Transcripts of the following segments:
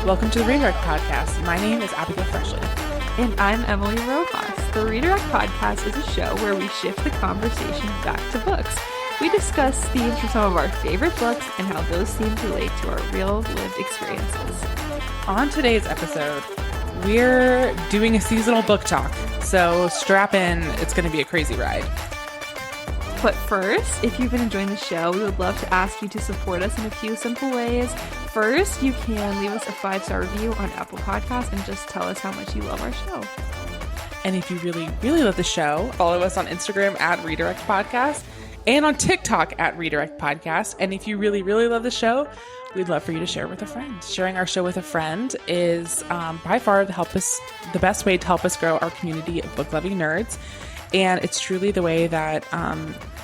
Welcome to the Redirect Podcast. My name is Abigail Freshley. And I'm Emily Rojas. The Redirect Podcast is a show where we shift the conversation back to books. We discuss themes from some of our favorite books and how those themes relate to our real lived experiences. On today's episode, we're doing a seasonal book talk. So strap in, it's going to be a crazy ride. But first, if you've been enjoying the show, we would love to ask you to support us in a few simple ways. First, you can leave us a 5-star review on Apple Podcasts and just tell us how much you love our show. And if you really, really love the show, follow us on Instagram at Redirect Podcast and on TikTok at Redirect Podcast. And if you really, really love the show, we'd love for you to share with a friend. Sharing our show with a friend is by far the best way to help us grow our community of book-loving nerds. And it's truly the way that,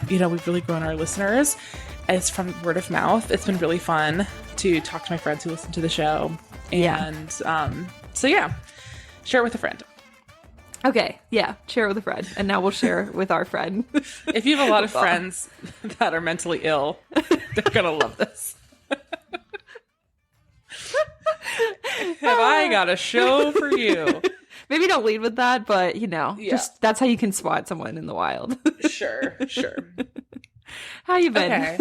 we've really grown our listeners. It's from word of mouth. It's been really fun to talk to my friends who listen to the show. And share it with a friend. Okay, yeah, share it with a friend. And now we'll share with our friend. If you have a lot of friends that are mentally ill, they're going to love this. Have I got a show for you? Maybe don't lead with that, but, just that's how you can swat someone in the wild. Sure. How you been? Okay.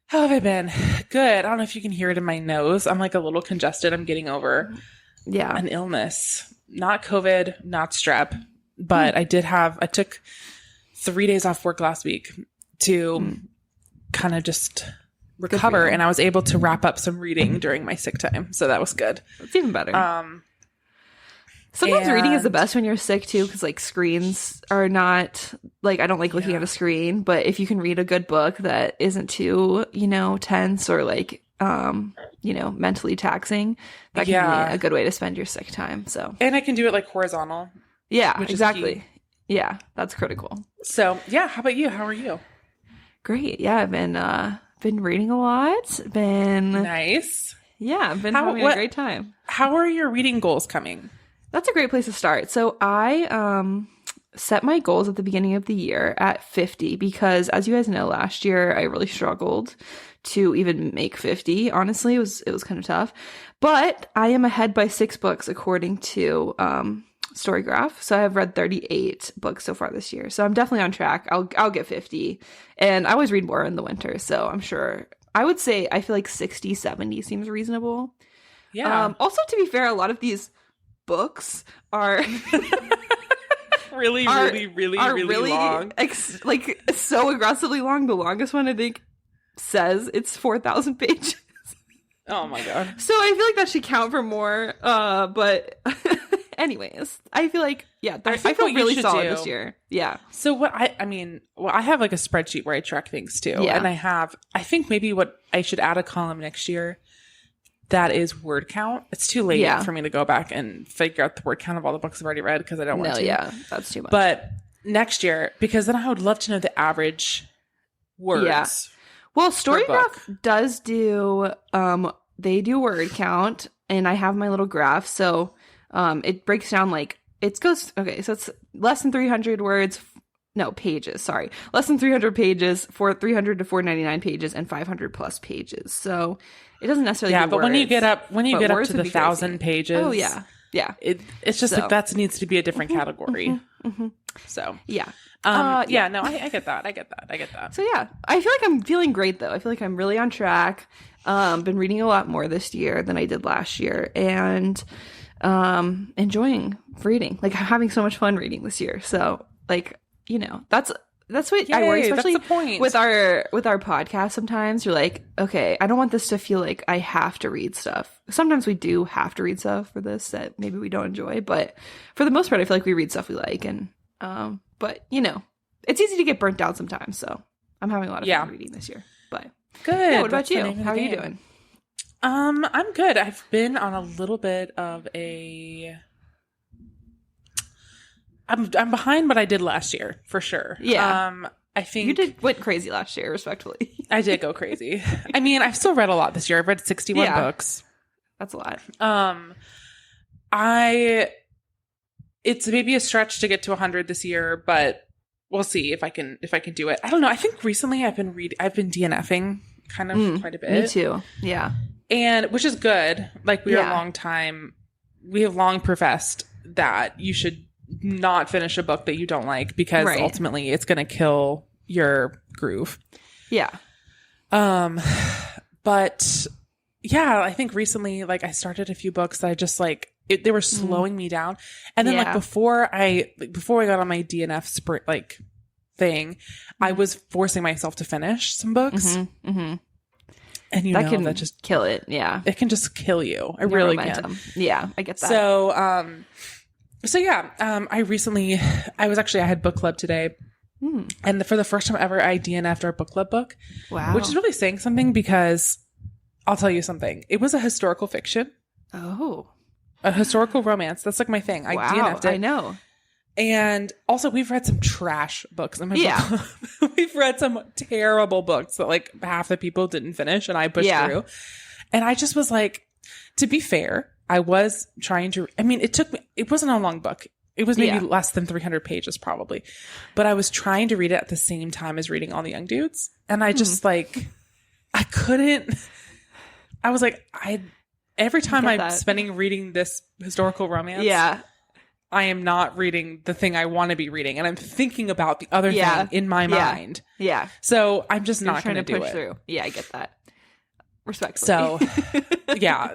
How have I been? Good. I don't know if you can hear it in my nose. I'm like a little congested. I'm getting over an illness. Not COVID, not strep, but I took 3 days off work last week to kind of just recover, and I was able to wrap up some reading during my sick time. So that was good. It's even better. Sometimes reading is the best when you're sick too, because screens are not I don't like looking at a screen, but if you can read a good book that isn't too tense or mentally taxing, that can be a good way to spend your sick time. So, and I can do it horizontal. Yeah, exactly. Yeah, that's critical. So yeah, how about you? How are you? Great. Yeah, I've been reading a lot. Been nice. Yeah, I've been having a great time. How are your reading goals coming? That's a great place to start. So I set my goals at the beginning of the year at 50 because, as you guys know, last year I really struggled to even make 50. Honestly, it was kind of tough. But I am ahead by 6 books according to Storygraph. So I have read 38 books so far this year. So I'm definitely on track. I'll get 50. And I always read more in the winter, so I'm sure. I would say I feel like 60, 70 seems reasonable. Yeah. Also, to be fair, a lot of these books are really long. So aggressively long. The longest one I think says it's 4,000 pages. Oh my god. So I feel like that should count for more. But anyways, I feel like I feel really solid this year. Yeah. So what I have a spreadsheet where I track things too. Yeah. And I think maybe what I should add a column next year that is word count. It's too late for me to go back and figure out the word count of all the books I've already read because I don't want to. Yeah, that's too much. But next year, because then I would love to know the average words. Yeah. Well, Storygraph does do, they do word count, and I have my little graph. So it breaks down so it's less than 300 words. No, pages, sorry. Less than 300 pages, 300 to 499 pages, and 500 plus pages. So it doesn't necessarily but words, when you get up to the 1,000 pages. Oh, yeah. Yeah. It's just that needs to be a different category. So. Yeah. I get that. I get that. So yeah, I feel like I'm feeling great though. I feel like I'm really on track. Been reading a lot more this year than I did last year, and enjoying reading. I'm having so much fun reading this year. So that's what I worry, especially with our podcast. Sometimes you're like, okay, I don't want this to feel like I have to read stuff. Sometimes we do have to read stuff for this that maybe we don't enjoy, but for the most part, I feel like we read stuff we like, and but it's easy to get burnt out sometimes. So I'm having a lot of fun reading this year. But good. Yeah, what about you? How are you doing? I'm good. I've been on a little bit of a. I'm behind what I did last year for sure. Yeah. I think you went crazy last year, respectfully. I did go crazy. I've still read a lot this year. I've read 61 books. That's a lot. It's maybe a stretch to get to 100 this year, but we'll see if I can do it. I don't know. I think recently I've been DNFing kind of quite a bit. Me too. Yeah. And which is good. Like we have long professed that you should not finish a book that you don't like because ultimately it's going to kill your groove. Yeah. But yeah, I think recently, like, I started a few books that I just like, they were slowing me down. And then like before I got on my DNF thing, I was forcing myself to finish some books. And that can just kill it. Yeah. It can just kill you. It really can. Yeah, I get that. So yeah, I had book club today. And for the first time ever, I DNF'd our book club book. Wow. Which is really saying something because I'll tell you something. It was a historical fiction. Oh. A historical romance. That's like my thing. I DNF'd it. I know. And also, we've read some trash books in my book club. We've read some terrible books that like half the people didn't finish and I pushed through. And I just was like, to be fair, I was trying to, I mean, it wasn't a long book. It was maybe less than 300 pages probably. But I was trying to read it at the same time as reading All the Young Dudes. And I just like, I couldn't, I was like, every time I'm spending reading this historical romance. I am not reading the thing I want to be reading. And I'm thinking about the other thing in my mind. Yeah. So I'm just not going to do push it. Through. Yeah, I get that. Respectfully. So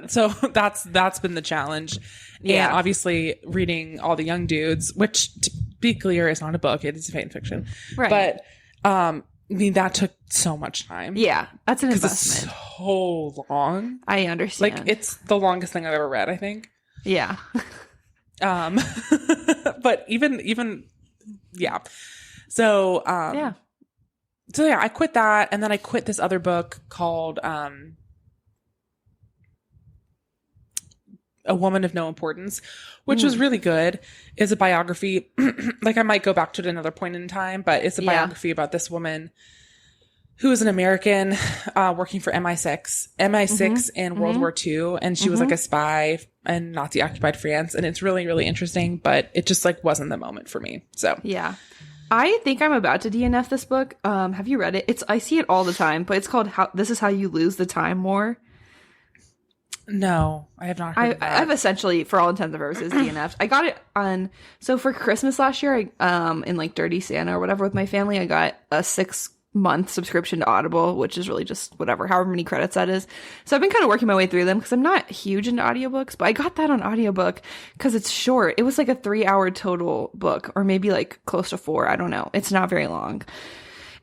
so that's been the challenge. And obviously reading All the Young Dudes, which to be clear is not a book, it is a fan fiction. Right. But I mean that took so much time. Yeah. That's an investment. It's so long. I understand. Like it's the longest thing I've ever read, I think. Yeah. But even So I quit that, and then I quit this other book called A Woman of No Importance, which was really good. It's a biography. Like I might go back to it at another point in time, but it's a biography about this woman who was an American working for MI6 in World War II. And she was like a spy in Nazi occupied France. And it's really, really interesting, but it just like wasn't the moment for me. So yeah. I think I'm about to DNF this book. Have you read it? I see it all the time, but it's called This Is How You Lose the Time War. No, I have not heard of that. I've essentially, for all intents and purposes, DNF'd. I got it so for Christmas last year, in like Dirty Santa or whatever with my family, I got a 6-month subscription to Audible, which is really just however many credits that is. So I've been kind of working my way through them because I'm not huge into audiobooks, but I got that on audiobook because it's short. It was like a 3-hour total book, or maybe like close to 4. I don't know. It's not very long.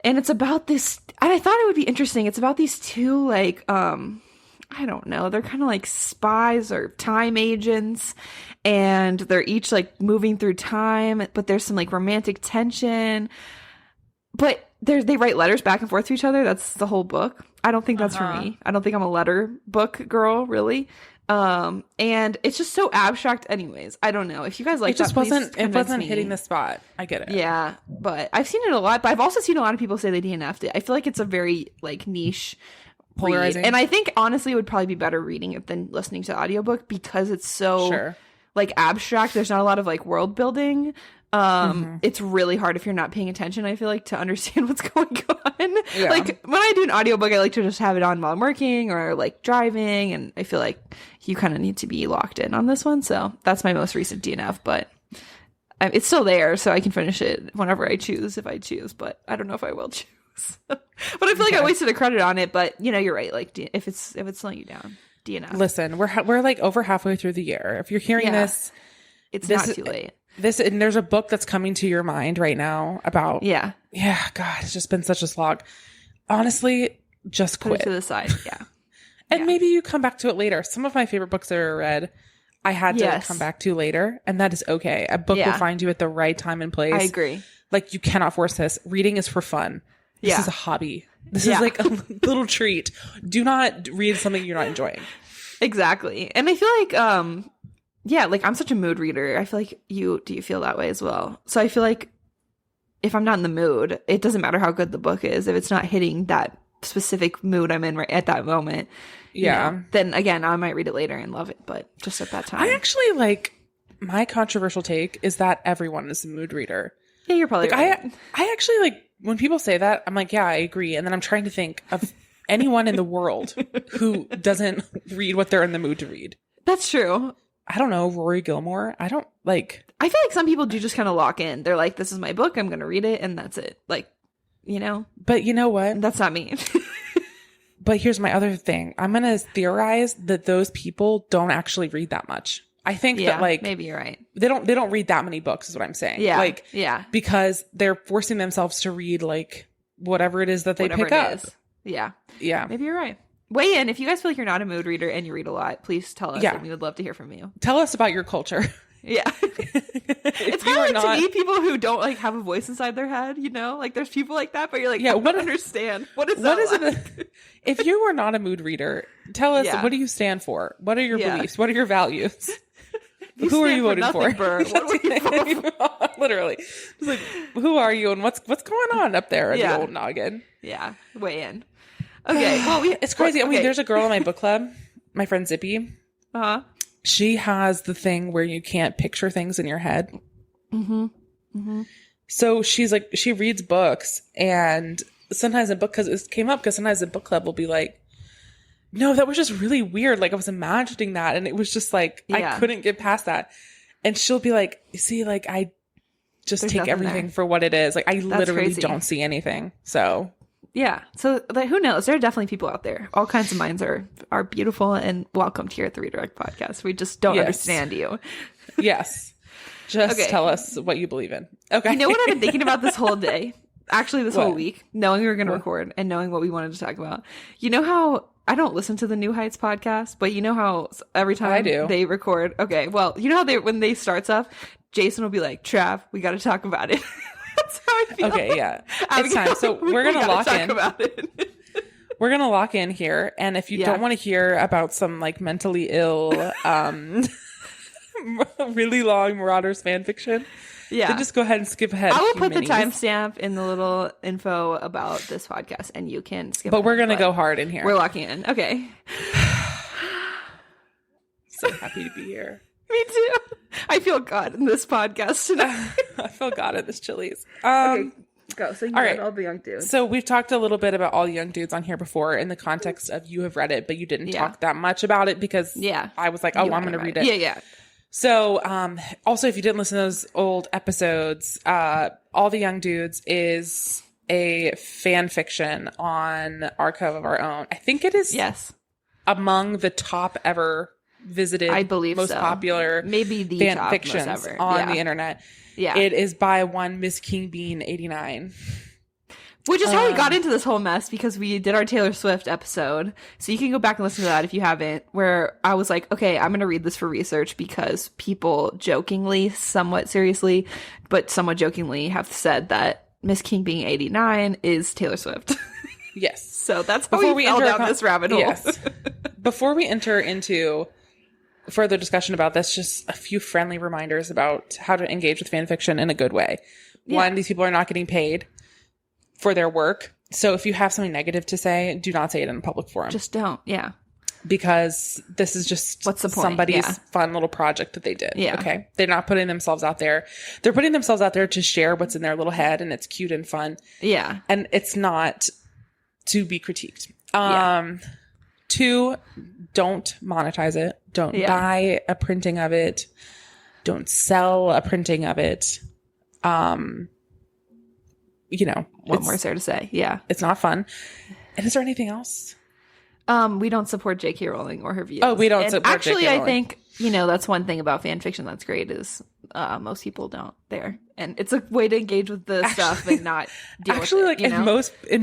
And it's about this, and I thought it would be interesting. It's about these two, like, I don't know. They're kind of like spies or time agents, and they're each like moving through time, but there's some like romantic tension. But they write letters back and forth to each other. That's the whole book. I don't think that's for me. I don't think I'm a letter book girl, really. And it's just so abstract anyways. I don't know. If you guys like it wasn't hitting the spot. I get it. Yeah, but I've seen it a lot, but I've also seen a lot of people say they DNF'd it. I feel like it's a very like niche polarizing read. And I think honestly it would probably be better reading it than listening to the audiobook because it's so like abstract. There's not a lot of like world building. It's really hard if you're not paying attention, I feel like, to understand what's going on. Yeah. Like when I do an audiobook, I like to just have it on while I'm working or like driving, and I feel like you kind of need to be locked in on this one. So that's my most recent DNF, but it's still there, so I can finish it whenever I choose, if I choose, but I don't know if I will choose. But I feel like I wasted a credit on it, but you know, you're right. Like if it's slowing you down, DNF. Listen, we're like over halfway through the year. If you're hearing this, it's not too late. And there's a book that's coming to your mind right now about God, it's just been such a slog. Honestly, just quit. Put it to the side. And maybe you come back to it later. Some of my favorite books that I read, I had to come back to later, and that is okay. A book will find you at the right time and place. I agree. Like you cannot force this. Reading is for fun. This is a hobby. This is like a little treat. Do not read something you're not enjoying. Exactly. And I feel like like I'm such a mood reader. I feel like do you feel that way as well? So I feel like if I'm not in the mood, it doesn't matter how good the book is. If it's not hitting that specific mood I'm in right at that moment, you know, then again, I might read it later and love it, but just at that time. I actually my controversial take is that everyone is a mood reader. Yeah, you're probably right. I actually like when people say that, I'm like, yeah, I agree. And then I'm trying to think of anyone in the world who doesn't read what they're in the mood to read. That's true. I don't know, Rory Gilmore. I feel like some people do just kind of lock in. They're like, this is my book. I'm going to read it. And that's it. Like, you know. But you know what? That's not me. But here's my other thing. I'm going to theorize that those people don't actually read that much. I think that like maybe you're right. They don't read that many books is what I'm saying. Yeah. Like, yeah. Because they're forcing themselves to read like whatever it is that they pick up. Yeah. Yeah. Maybe you're right. Weigh in. If you guys feel like you're not a mood reader and you read a lot, please tell us. Yeah. And we would love to hear from you. Tell us about your culture. Yeah. It's kind of like to meet people who don't like have a voice inside their head, you know? Like there's people like that, but you're like, yeah, I don't understand. What is it? If you are not a mood reader, tell us, what do you stand for? What are your beliefs? What are your values? Who are you voting for? What were you voting for? Literally. It's like, who are you and what's going on up there in the old noggin? Yeah. Weigh in. Okay. Well, it's crazy. I mean, there's a girl in my book club, my friend Zippy. Uh-huh. She has the thing where you can't picture things in your head. Mm-hmm. Mm-hmm. So she's like, she reads books, and sometimes sometimes the book club will be like, no, that was just really weird. Like I was imagining that, and it was just like, I couldn't get past that. And she'll be like, see, like I just take everything for what it is. Like I literally don't see anything. So yeah. So like, who knows? There are definitely people out there. All kinds of minds are beautiful and welcomed here at the Redirect Podcast. We just don't understand you. Yes. Just tell us what you believe in. Okay. You know what I've been thinking about this whole day? Actually, this whole week, knowing we were going to record and knowing what we wanted to talk about. You know how I don't listen to the New Heights podcast, but you know how every time they record, okay, well, you know how when they start stuff, Jason will be like, Trav, we got to talk about it. That's how I feel. Okay, yeah. It's time. So we're going to lock in. About it. We're going to lock in here. And if you don't want to hear about some like mentally ill, really long Marauders fan fiction, then just go ahead and skip ahead. I will put the timestamp in the little info about this podcast and you can skip But we're going to go hard in here. We're locking in. Okay. So happy to be here. Me too. I feel God in this podcast tonight. I feel God in this Chili's. Okay, go. So you read all the young dudes. So we've talked a little bit about all the young dudes on here before in the context of you have read it, but you didn't talk that much about it because I was like, oh, I'm going to read it. Yeah. So also, if you didn't listen to those old episodes, All the Young Dudes is a fan fiction on Archive of Our Own. I think it is among the top ever visited, I believe most popular maybe the fan top fictions most ever. on the internet. Yeah, it is by one Miss King Bean 89, which is how we got into this whole mess because we did our Taylor Swift episode. So you can go back and listen to that if you haven't. Where I was like, okay, I'm going to read this for research because people jokingly, somewhat seriously, but somewhat jokingly have said that Miss King Bean 89 is Taylor Swift. Yes. So that's how we fell down this rabbit hole. Yes. Before we enter into further discussion about this, just a few friendly reminders about how to engage with fan fiction in a good way. One, these people are not getting paid for their work. So if you have something negative to say, do not say it in a public forum. Just don't. Yeah. Because this is just what's the point? Somebody's fun little project that they did. Yeah. Okay. They're not putting themselves out there. They're putting themselves out there to share what's in their little head, and it's cute and fun. Yeah. And it's not to be critiqued. Two, don't monetize it. Don't buy a printing of it. Don't sell a printing of it. You know, what more is there to say? Yeah. It's not fun. And is there anything else? We don't support J.K. Rowling or her views. Oh, we don't support actually, J.K. Rowling. I think, that's one thing about fan fiction that's great is most people don't there. And it's a way to engage with the stuff and not deal with it. Like in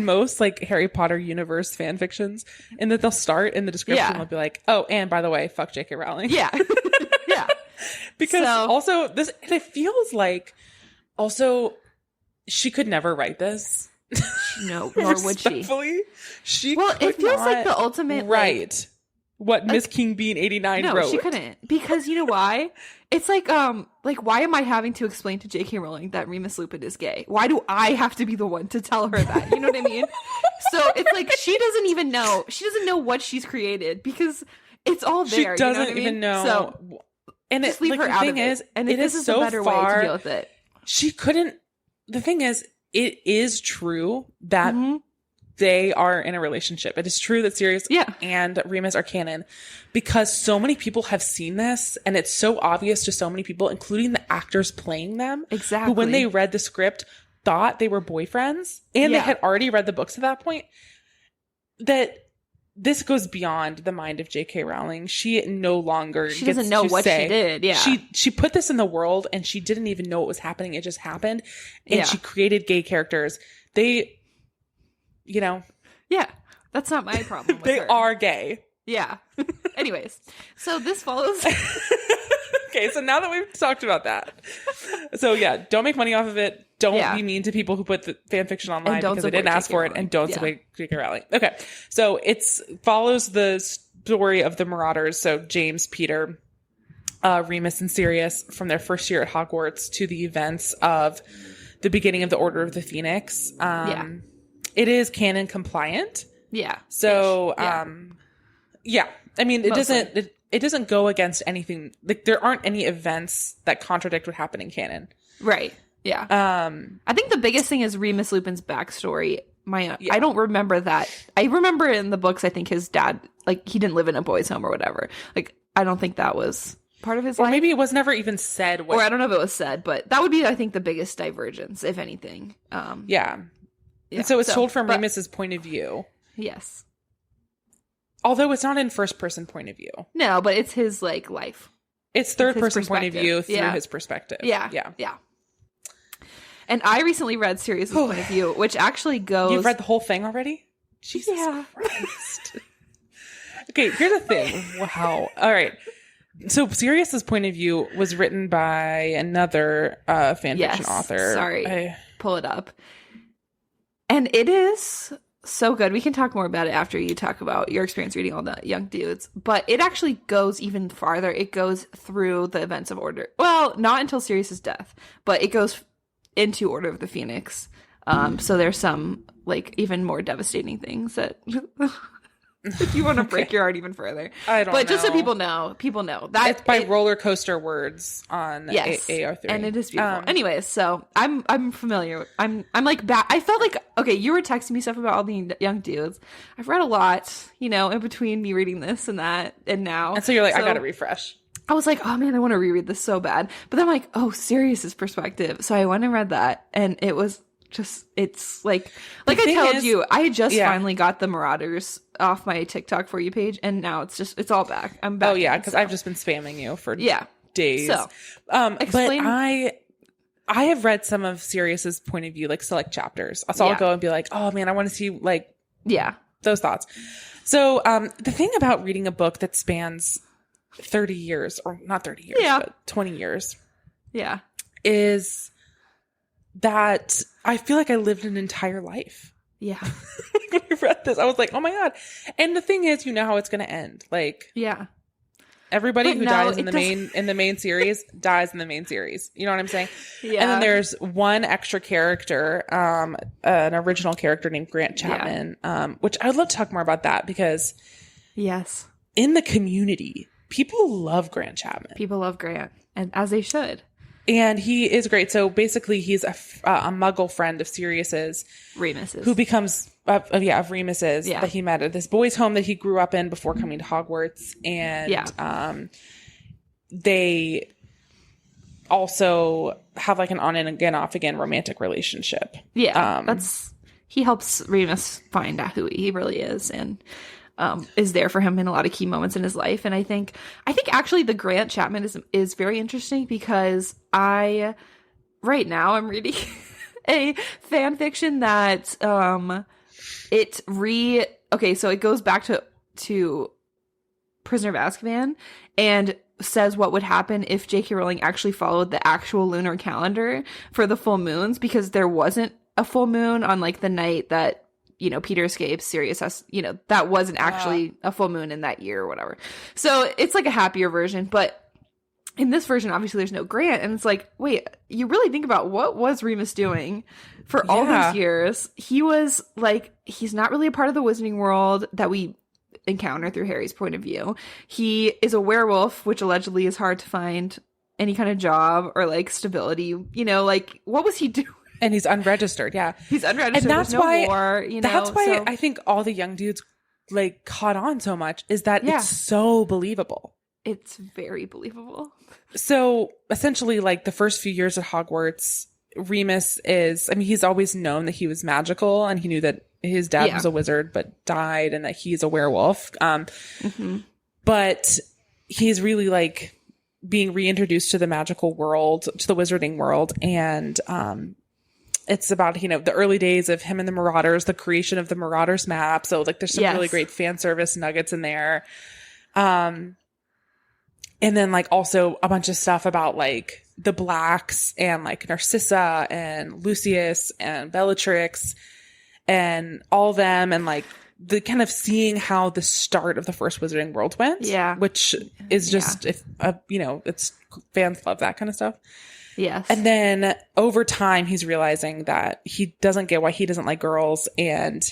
most like Harry Potter universe fan fictions, in that they'll start in the description, they'll be like, oh, and by the way, fuck J.K. Rowling. Yeah. Yeah. Because also this, and it feels like also she could never write this. No, nor would she. She it feels like the ultimate write what Miss King Bean 89 wrote. No, she couldn't. Because you know why? It's like why am I having to explain to J.K. Rowling that Remus Lupin is gay? Why do I have to be the one to tell her that? You know what I mean? So it's like she doesn't even know. She doesn't know what she's created because it's all there. She doesn't you know what even know. So and just leave her out of it. And if this is a better way to deal with it. She couldn't. The thing is, it is true that they are in a relationship. It is true that Sirius Yeah. and Remus are canon because so many people have seen this and it's so obvious to so many people, including the actors playing them. Exactly. Who, when they read the script, thought they were boyfriends and they had already read the books at that point. That this goes beyond the mind of J.K. Rowling. She no longer She doesn't know what she did. Yeah. She put this in the world and she didn't even know what was happening. It just happened. And she created gay characters. They, you know. Yeah. That's not my problem with they her. are gay. Yeah. Anyways. So this follows. Okay. So now that we've talked about that. So yeah, don't make money off of it. Don't be mean to people who put the fan fiction online because they didn't ask for it, and don't support J.K. Rowling. Okay, so it follows the story of the Marauders. So James, Peter, Remus, and Sirius from their first year at Hogwarts to the events of the beginning of the Order of the Phoenix. It is canon compliant. Yeah. So I mean, it doesn't go against anything. Like there aren't any events that contradict what happened in canon. Right. Yeah. I think the biggest thing is Remus Lupin's backstory. I don't remember that. I remember in the books, I think his dad, like, he didn't live in a boys' home or whatever. Like, I don't think that was part of his life. Or maybe it was never even said. Or I don't know if it was said, but that would be, I think, the biggest divergence, if anything. And so it's told from Remus's point of view. Yes. Although it's not in first person point of view. No, but it's his, like, life. It's third person point of view through his perspective. Yeah. And I recently read Sirius's point of view, which actually goes... You've read the whole thing already? Jesus Christ. Okay, here's the thing. Wow. All right. So Sirius's point of view was written by another fanfiction author. Sorry. Pull it up. And it is so good. We can talk more about it after you talk about your experience reading all the young dudes. But it actually goes even farther. It goes through the events of Order. Well, not until Sirius's death, but it goes into Order of the Phoenix. So there's some, like, even more devastating things that if you want to break your heart even further. I don't know. But just so people know that it's by Roller Coaster Words on AR3. And it is beautiful. Anyways, so I'm familiar. I'm like back. I felt like, okay, you were texting me stuff about all the young dudes. I've read a lot, in between me reading this and that and now. And so you're like, I got to refresh. I was like, oh man, I want to reread this so bad. But then I'm like, oh, Sirius's perspective. So I went and read that, and it was just, it's like I told you, I had just finally got the Marauders off my TikTok For You page, and now it's all back. I'm back. Oh yeah, because I've just been spamming you for days. So, explain. But I have read some of Sirius's point of view, like select chapters. So I'll go and be like, oh man, I want to see those thoughts. So the thing about reading a book that spans 30 years, or not 30 years, but 20 years. Yeah. Is that I feel like I lived an entire life. Yeah. When I read this, I was like, oh my God. And the thing is, how it's going to end. Like, everybody who dies in the main series dies in the main series. You know what I'm saying? Yeah. And then there's one extra character, an original character named Grant Chapman, which I would love to talk more about that because in the community, people love Grant Chapman. People love Grant, and as they should. And he is great. So basically, he's a Muggle friend of Sirius's, Remus's, who becomes of Remus's that he met at this boys' home that he grew up in before coming to Hogwarts, and they also have like an on and again, off again romantic relationship. Yeah, he helps Remus find out who he really is, and is there for him in a lot of key moments in his life. And I think actually the Grant Chapman is very interesting because right now I'm reading a fan fiction that so it goes back to Prisoner of Azkaban and says what would happen if J.K. Rowling actually followed the actual lunar calendar for the full moons, because there wasn't a full moon on like the night that Peter escapes, Sirius has, that wasn't actually a full moon in that year or whatever. So it's like a happier version. But in this version, obviously there's no Grant. And it's like, wait, you really think about what was Remus doing for all these years? He was like, he's not really a part of the Wizarding world that we encounter through Harry's point of view. He is a werewolf, which allegedly is hard to find any kind of job or like stability. Like, what was he doing? And he's unregistered. Yeah. He's unregistered. And that's There's no why, war, you know. that's why so, I think all the young dudes like caught on so much is that Yeah. it's so believable. it's very believable. So essentially, like the first few years at Hogwarts, Remus is, I mean, he's always known that he was magical and he knew that his dad Yeah. was a wizard but died and that he's a werewolf. Mm-hmm. But he's really like being reintroduced to the magical world, to the wizarding world. And it's about, you know, the early days of him and the Marauders, the creation of the Marauders map. So like there's some Yes. really great fan service nuggets in there. And then like also a bunch of stuff about like the Blacks and like Narcissa and Lucius and Bellatrix and all them, and like the kind of seeing how the start of the first Wizarding World went. Yeah. Which is just, if you know, it's fans love that kind of stuff. Yes. And then over time, he's realizing that he doesn't get why he doesn't like girls, and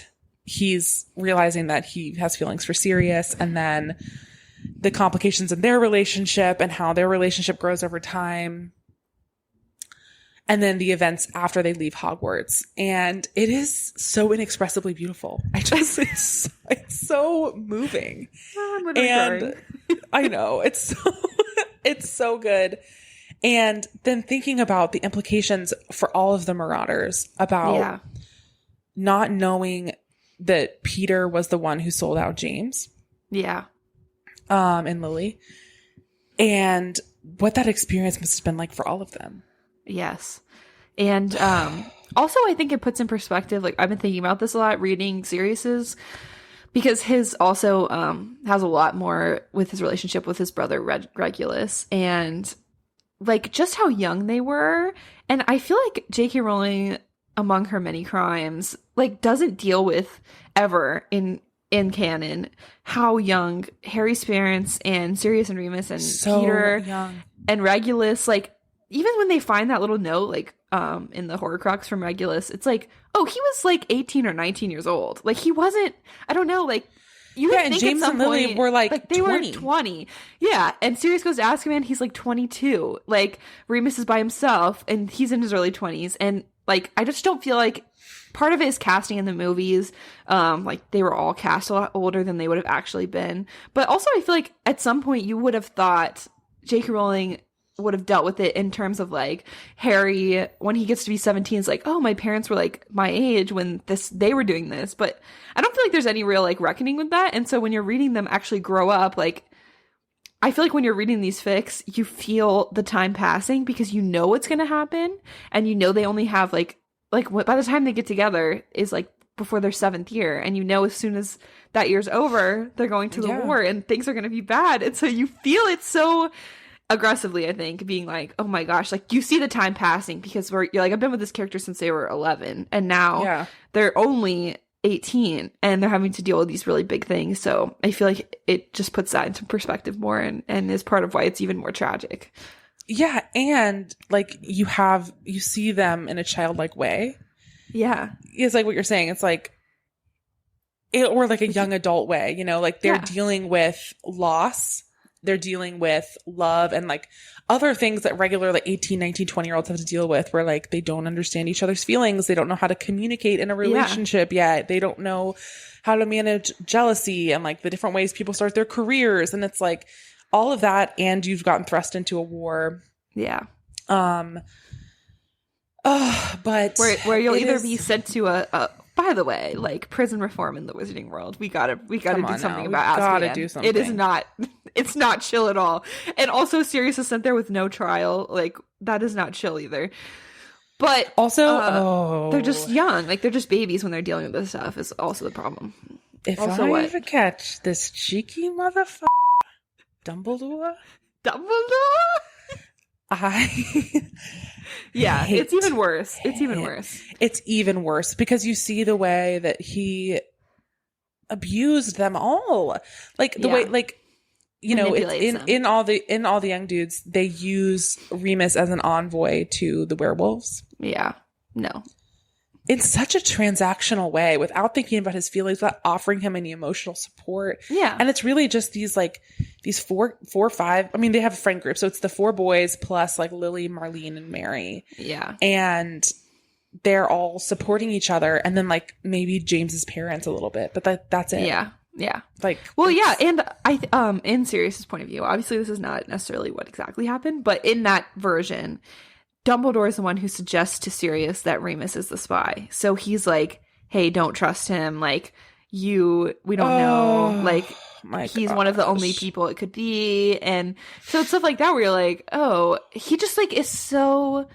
he's realizing that he has feelings for Sirius, and then the complications in their relationship and how their relationship grows over time. And then the events after they leave Hogwarts. And it is so inexpressibly beautiful. It's so moving. I'm literally crying. I know, it's so good. And then thinking about the implications for all of the Marauders about not knowing that Peter was the one who sold out James. Yeah. And Lily, and what that experience must have been like for all of them. Yes. And also I think it puts in perspective, like I've been thinking about this a lot reading Sirius's, because his also has a lot more with his relationship with his brother Regulus, and like just how young they were. And I feel like J.K. Rowling, among her many crimes, like doesn't deal with ever in canon how young Harry's parents and Sirius and Remus and So Peter young. and Regulus, like even when they find that little note like in the Horcrux from Regulus, it's like, oh, he was like 18 or 19 years old. Like he wasn't, I don't know, like you would and think James at some and Lily point, were like they 20. were 20. Yeah. And Sirius goes to Azkaban, he's like 22. Like Remus is by himself and he's in his early 20s. And like I just don't feel like part of it is casting in the movies. Like they were all cast a lot older than they would have actually been. But also I feel like at some point you would have thought J.K. Rowling would have dealt with it in terms of like Harry, when he gets to be 17, is like, oh, my parents were like my age when they were doing this. But I don't feel like there's any real like reckoning with that. And so when you're reading them actually grow up, like I feel like when you're reading these fics, you feel the time passing because you know what's going to happen. And you know they only have like by the time they get together is like before their 7th year. And you know as soon as that year's over, they're going to the war and things are going to be bad. And so you feel it so aggressively, I think, being like, oh my gosh, like you see the time passing because you're like, I've been with this character since they were 11 and now they're only 18 and they're having to deal with these really big things. So I feel like it just puts that into perspective more and is part of why it's even more tragic. Yeah. And like you see them in a childlike way. Yeah. It's like what you're saying. It's like, or like a young adult way, you know, like they're dealing with loss. They're dealing with love and like other things that regular like 18, 19, 20-year-olds have to deal with, where like they don't understand each other's feelings. They don't know how to communicate in a relationship yet. They don't know how to manage jealousy and like the different ways people start their careers. And it's like all of that. And you've gotten thrust into a war. Yeah. But where you'll either be sent to a by the way, like prison reform in the Wizarding World, we gotta do something about Azkaban. Gotta do something. It is not, it's not chill at all. And also Sirius is sent there with no trial. Like that is not chill either. But also, they're just young. Like they're just babies when they're dealing with this stuff is also the problem. If also, I ever catch this cheeky motherfucker, Dumbledore. Yeah, it's even worse. It's even worse. It's even worse because you see the way that he abused them all. Like the way, like, you know, in all the young dudes, they use Remus as an envoy to the werewolves. Yeah. No. In such a transactional way, without thinking about his feelings, without offering him any emotional support. Yeah. And it's really just these four or five. I mean, they have a friend group. So it's the 4 boys plus like Lily, Marlene, and Mary. Yeah. And they're all supporting each other, and then like maybe James's parents a little bit, but that's it. Yeah. Like, well, yeah, and I in Sirius's point of view, obviously this is not necessarily what exactly happened, but in that version, Dumbledore is the one who suggests to Sirius that Remus is the spy. So he's like, "Hey, don't trust him. Like, we don't know. Like, he's one of the only people it could be." And so it's stuff like that where you're like, "Oh, he just like is so."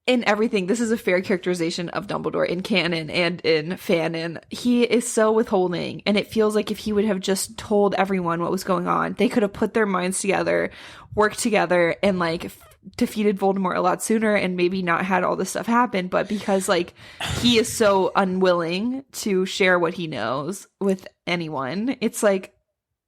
In everything, this is a fair characterization of Dumbledore in canon and in fanon. He is so withholding, and it feels like if he would have just told everyone what was going on, they could have put their minds together, worked together, and like defeated Voldemort a lot sooner, and maybe not had all this stuff happen. But because like he is so unwilling to share what he knows with anyone, it's like,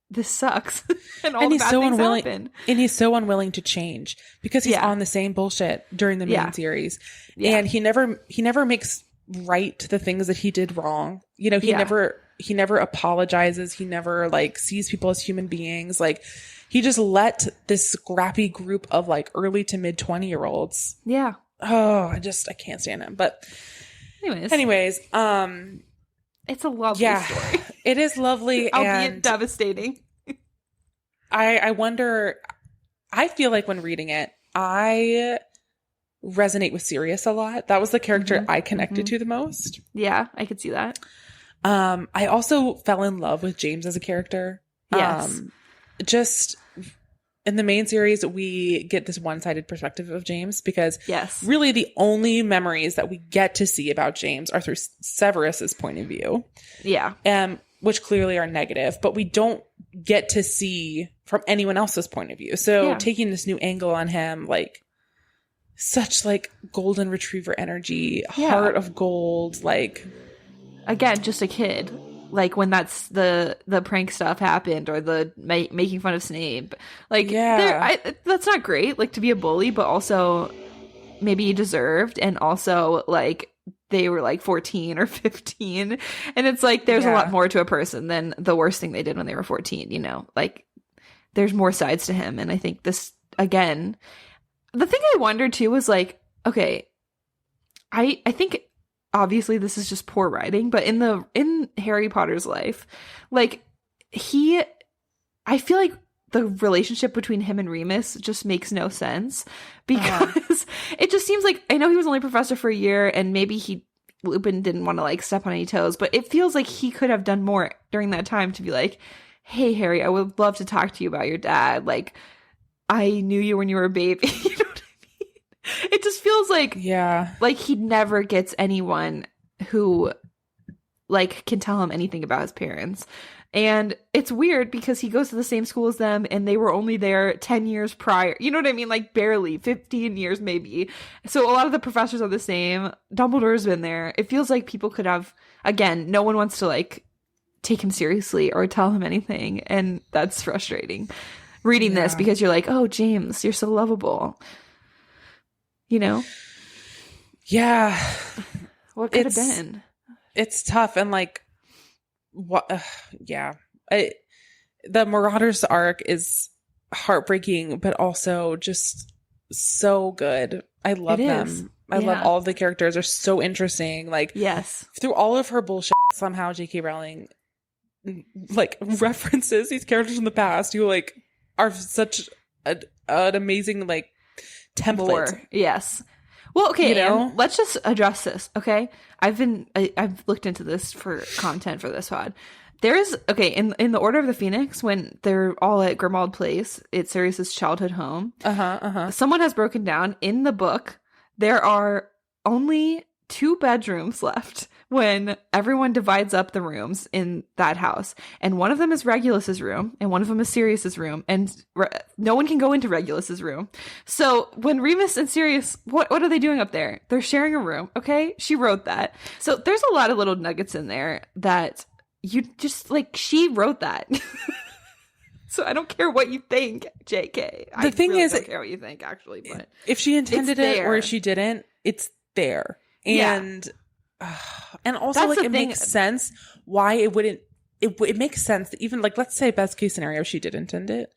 this sucks. and he's so unwilling happen. And he's so unwilling to change because he's on the same bullshit during the main series. And he never makes right the things that he did wrong. You know, he never apologizes. He never like sees people as human beings. Like, he just let this scrappy group of like early to mid 20-year-olds. Yeah. Oh, I can't stand him. But anyways, it's a lovely story. It is lovely. Albeit and devastating. I wonder, I feel like when reading it, I resonate with Sirius a lot. That was the character I connected to the most. Yeah, I could see that. I also fell in love with James as a character. Yes. Just in the main series, we get this one-sided perspective of James because really the only memories that we get to see about James are through Severus's point of view. Yeah. Which clearly are negative, but we don't get to see from anyone else's point of view. So taking this new angle on him, like such like golden retriever energy, heart of gold, like again, just a kid. Like when that's the prank stuff happened or the making fun of Snape, like that's not great. Like to be a bully, but also maybe you deserved, and also like they were like 14 or 15, and it's like there's a lot more to a person than the worst thing they did when they were 14. You know, like there's more sides to him, and I think this again. The thing I wondered too was like, okay, I think. Obviously this is just poor writing, but in Harry Potter's life, like I feel like the relationship between him and Remus just makes no sense because it just seems like, I know he was only professor for a year and maybe Lupin didn't want to like step on any toes, but it feels like he could have done more during that time to be like, hey Harry, I would love to talk to you about your dad. Like, I knew you when you were a baby. You know what I mean? It just feels like like he never gets anyone who like can tell him anything about his parents. And it's weird because he goes to the same school as them and they were only there 10 years prior. You know what I mean? Like barely 15 years maybe. So a lot of the professors are the same. Dumbledore's been there. It feels like people could have, again, no one wants to like take him seriously or tell him anything. And that's frustrating reading this because you're like, oh, James, you're so lovable. You know? Yeah. What could have been? It's tough. And like, what? The Marauders arc is heartbreaking, but also just so good. I love them. I love all of the characters. They're so interesting. Like, through all of her bullshit, somehow J.K. Rowling like references these characters in the past who like are such an amazing like template. Yes. Well, okay, you know? Let's just address this, okay? I've looked into this for content for this pod. There's in the Order of the Phoenix, when they're all at Grimmauld Place, it's Sirius's childhood home. Someone has broken down in the book. There are only 2 bedrooms left when everyone divides up the rooms in that house, and one of them is Regulus's room, and one of them is Sirius's room, and no one can go into Regulus's room. So when Remus and Sirius, what are they doing up there? They're sharing a room. Okay, she wrote that. So there's a lot of little nuggets in there that you just like. She wrote that. So I don't care what you think, JK. The thing is, I don't care what you think, actually. But if she intended it or if she didn't, it's there. And also that's like it makes sense why it wouldn't. It makes sense that even like, let's say best case scenario, she did intend it,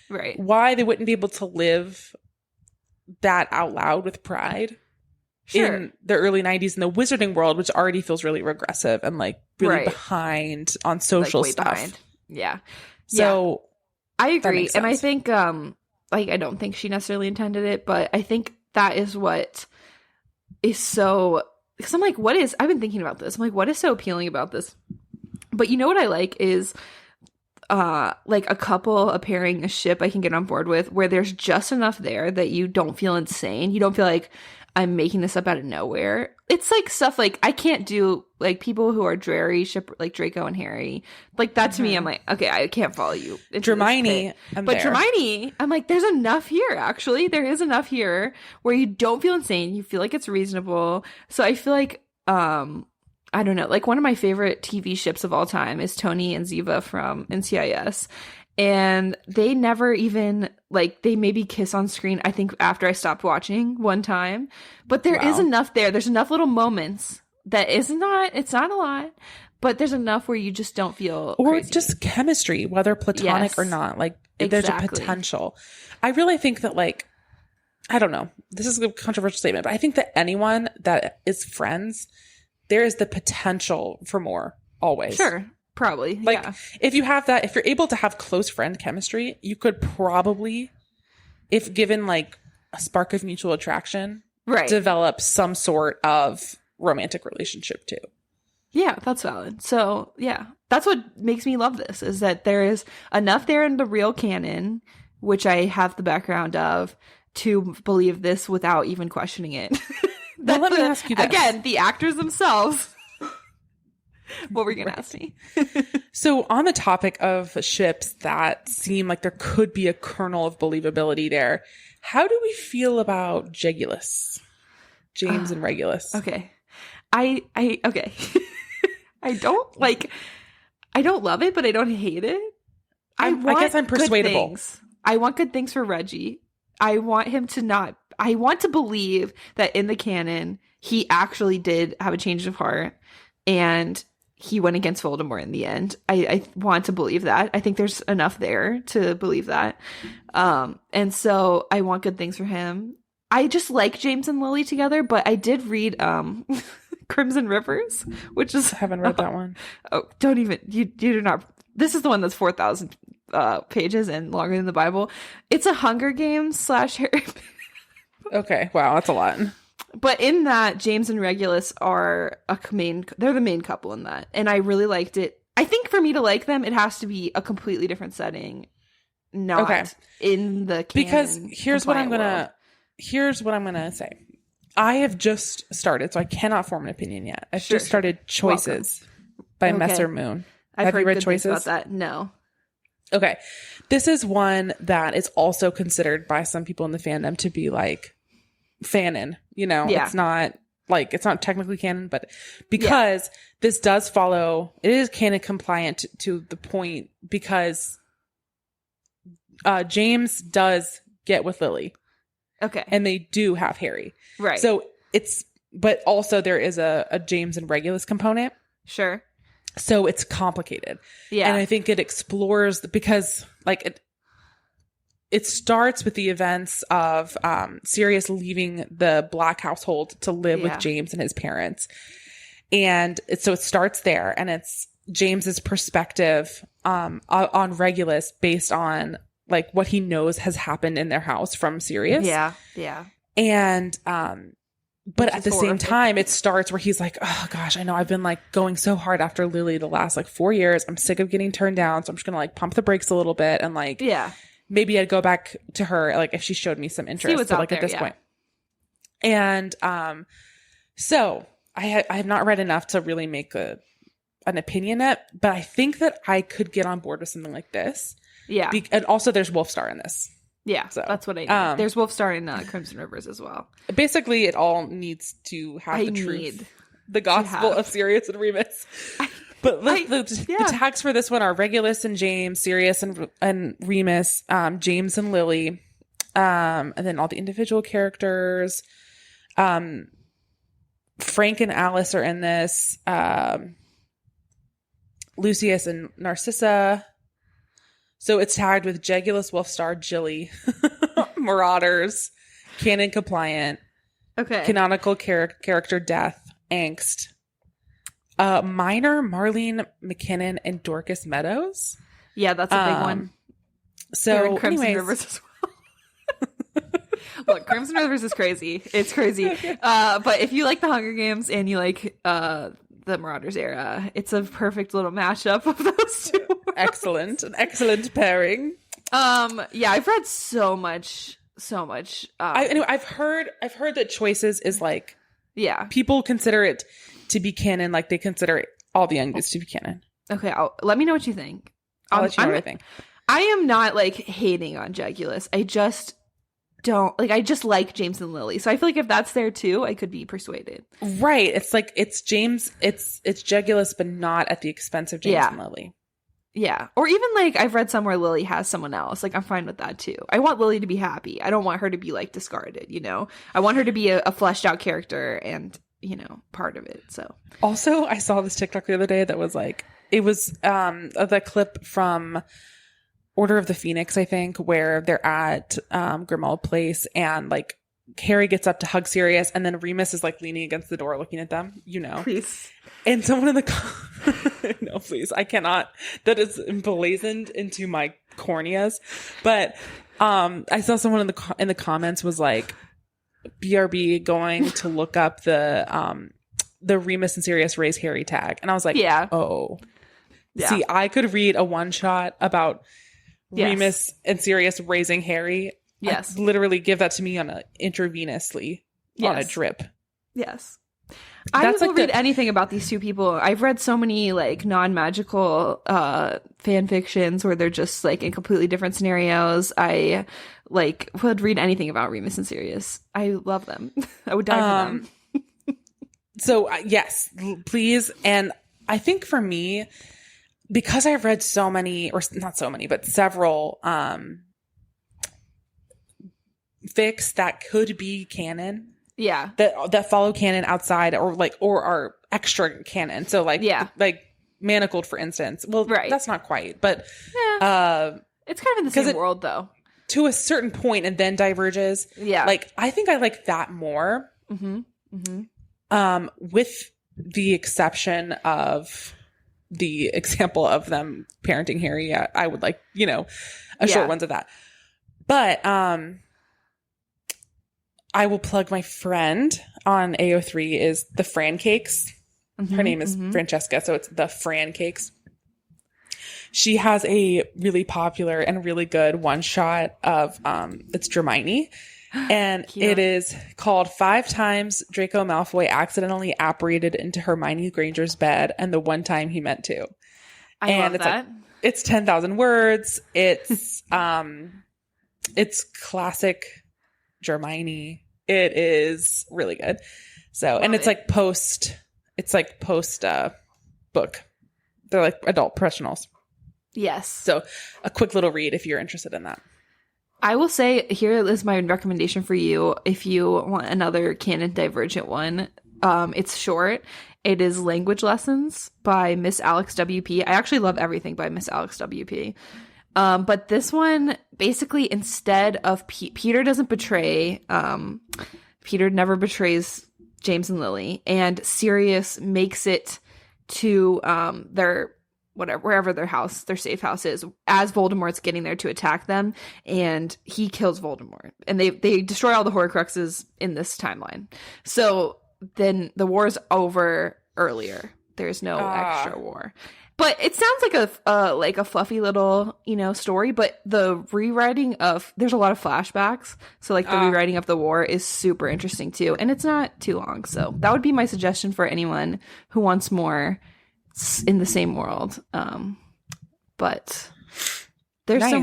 right? Why they wouldn't be able to live that out loud with pride. in the early 90s in the wizarding world, which already feels really regressive and like really behind on social like, way stuff. Behind. Yeah. So I agree. And I think like I don't think she necessarily intended it, but I think that is what is so, because I'm like, I've been thinking about this. I'm like, what is so appealing about this? But you know what I like is like a couple, a pairing, a ship I can get on board with where there's just enough there that you don't feel insane. You don't feel like I'm making this up out of nowhere. It's like stuff like I can't do like people who are dreary ship like Draco and Harry. Like that to me, I'm like, okay, I can't follow you. Hermione, but Hermione, I'm like, there's enough here. Actually, there is enough here where you don't feel insane. You feel like it's reasonable. So I feel like I don't know. Like one of my favorite TV ships of all time is Tony and Ziva from NCIS. And they never even, like, they maybe kiss on screen, I think, after I stopped watching one time. But there is enough there. There's enough little moments that it's not a lot, but there's enough where you just don't feel or crazy. Just chemistry, whether platonic or not. Like, there's a potential. I really think that, like, I don't know. This is a controversial statement, but I think that anyone that is friends, there is the potential for more always. Sure. Probably. Like, if you have that, if you're able to have close friend chemistry, you could probably, if given like a spark of mutual attraction, develop some sort of romantic relationship too. Yeah, that's valid. So, yeah, that's what makes me love this, is that there is enough there in the real canon, which I have the background of, to believe this without even questioning it. Well, let me ask you this. Again, the actors themselves. What were you going to ask me? So on the topic of ships that seem like there could be a kernel of believability there, how do we feel about James and Regulus? Okay. Okay. I don't love it, but I don't hate it. I guess I'm persuadable. I want good things for Reggie. I want him to I want to believe that in the canon, he actually did have a change of heart and he went against Voldemort in the end. I want to believe that. I think there's enough there to believe that. And so I want good things for him. I just like James and Lily together, but I did read Crimson Rivers, which is... I haven't read that one. Oh, don't even... You do not... This is the one that's 4,000 pages and longer than the Bible. It's a Hunger Games / Harry... Okay, wow, that's a lot. But in that, James and Regulus are they're the main couple in that. And I really liked it. I think for me to like them, it has to be a completely different setting, not in the canon. Because here's what I'm gonna say. I have just started, so I cannot form an opinion yet. I've just started Choices by Messer Moon. Have you read Choices? About that? No. Okay. This is one that is also considered by some people in the fandom to be like fanon, you know. It's not technically canon, but because this does follow, it is canon compliant to the point, because James does get with Lily. Okay. And they do have Harry. Right. So but also there is a James and Regulus component. Sure. So it's complicated. Yeah. And I think it explores, because like it starts with the events of Sirius leaving the Black household to live with James and his parents. And so it starts there, and it's James's perspective on Regulus based on like what he knows has happened in their house from Sirius. Yeah. Yeah. And but at the same time, it starts where he's like, oh gosh, I know I've been like going so hard after Lily the last like 4 years. I'm sick of getting turned down. So I'm just going to like pump the brakes a little bit. And like, maybe I'd go back to her, like if she showed me some interest. See what's out there, at this point. And so I have not read enough to really make an opinion yet, but I think that I could get on board with something like this. Yeah. And also there's Wolfstar in this. Yeah, so that's what I need. There's Wolfstar in Crimson Rivers as well. Basically, it all needs to have the truth. The gospel of Sirius and Remus. But the tags for this one are Regulus and James, Sirius and Remus, James and Lily, and then all the individual characters. Frank and Alice are in this. Lucius and Narcissa. So it's tagged with Jegulus, Wolfstar, Jilly, Marauders, canon compliant, Okay. Canonical character death, angst. Minor, Marlene McKinnon and Dorcas Meadows. Yeah, that's a big one. They're in So, Crimson anyways, Rivers as well. Look, Crimson Rivers is crazy. It's crazy. But if you like the Hunger Games and you like the Marauders era, it's a perfect little mashup of those two. excellent, an excellent pairing. Yeah, I've read so much. Anyway, I've heard that Choices is like, Yeah. people consider it to be canon, like they consider all the Young Goods to be canon. Okay, let me know what you think. I'll let you know what I think. I am not like hating on Jegulus. I just don't like. I just like James and Lily, so I feel like if that's there too, I could be persuaded. Right? It's like it's James. It's Jegulus, but not at the expense of James and Lily. Yeah, or even like I've read somewhere Lily has someone else. Like I'm fine with that too. I want Lily to be happy. I don't want her to be like discarded. You know, I want her to be a fleshed out character and part of it. So also, I saw this TikTok the other day that was like, it was the clip from Order of the Phoenix, I think, where they're at Grimmauld Place and like Harry gets up to hug Sirius and then Remus is like leaning against the door looking at them, please. And someone in the no, please, I cannot. That is emblazoned into my corneas. But I saw someone in the comments was like, BRB going to look up the Remus and Sirius raise Harry tag, and I was like, oh, yeah. See, I could read a one shot about Remus and Sirius raising Harry. Yes, I'd literally give that to me on intravenously on a drip. Yes. I will read anything about these two people. I've read so many like non-magical fan fictions where they're just like in completely different scenarios. I like would read anything about Remus and Sirius. I love them. I would die for them. So yes, please. And I think for me, because I've read so many, or not so many, but several fics that could be canon. Yeah. That follow canon outside or are extra canon. So like Manacled, for instance. Well, that's not quite, but it's kind of in the same world though. To a certain point and then diverges. Yeah. Like I think I like that more. Mm-hmm. Mm-hmm. With the exception of the example of them parenting Harry. I would like, short ones of that. But I will plug my friend on AO3 is the Fran Cakes. Mm-hmm, her name is Francesca, so it's the Fran Cakes. She has a really popular and really good one shot of it's Hermione. And it is called 5 times Draco Malfoy accidentally apparated into Hermione Granger's bed and the one time he meant to. I love that. Like, it's 10,000 words. It's it's classic Hermione. It is really good. So, and it's like post book. They're like adult professionals. Yes. So a quick little read if you're interested in that. I will say, here is my recommendation for you if you want another canon divergent one. It's short. It is Language Lessons by Miss Alex W.P. I actually love everything by Miss Alex W.P. But this one, basically, instead of Peter doesn't betray, Peter never betrays James and Lily, and Sirius makes it to wherever their safe house is, as Voldemort's getting there to attack them, and he kills Voldemort. And they destroy all the Horcruxes in this timeline. So then the war's over earlier. There's no extra war. But it sounds like a fluffy little, story, but the rewriting there's a lot of flashbacks. So like the rewriting of the war is super interesting too. And it's not too long. So that would be my suggestion for anyone who wants more in the same world. But there's so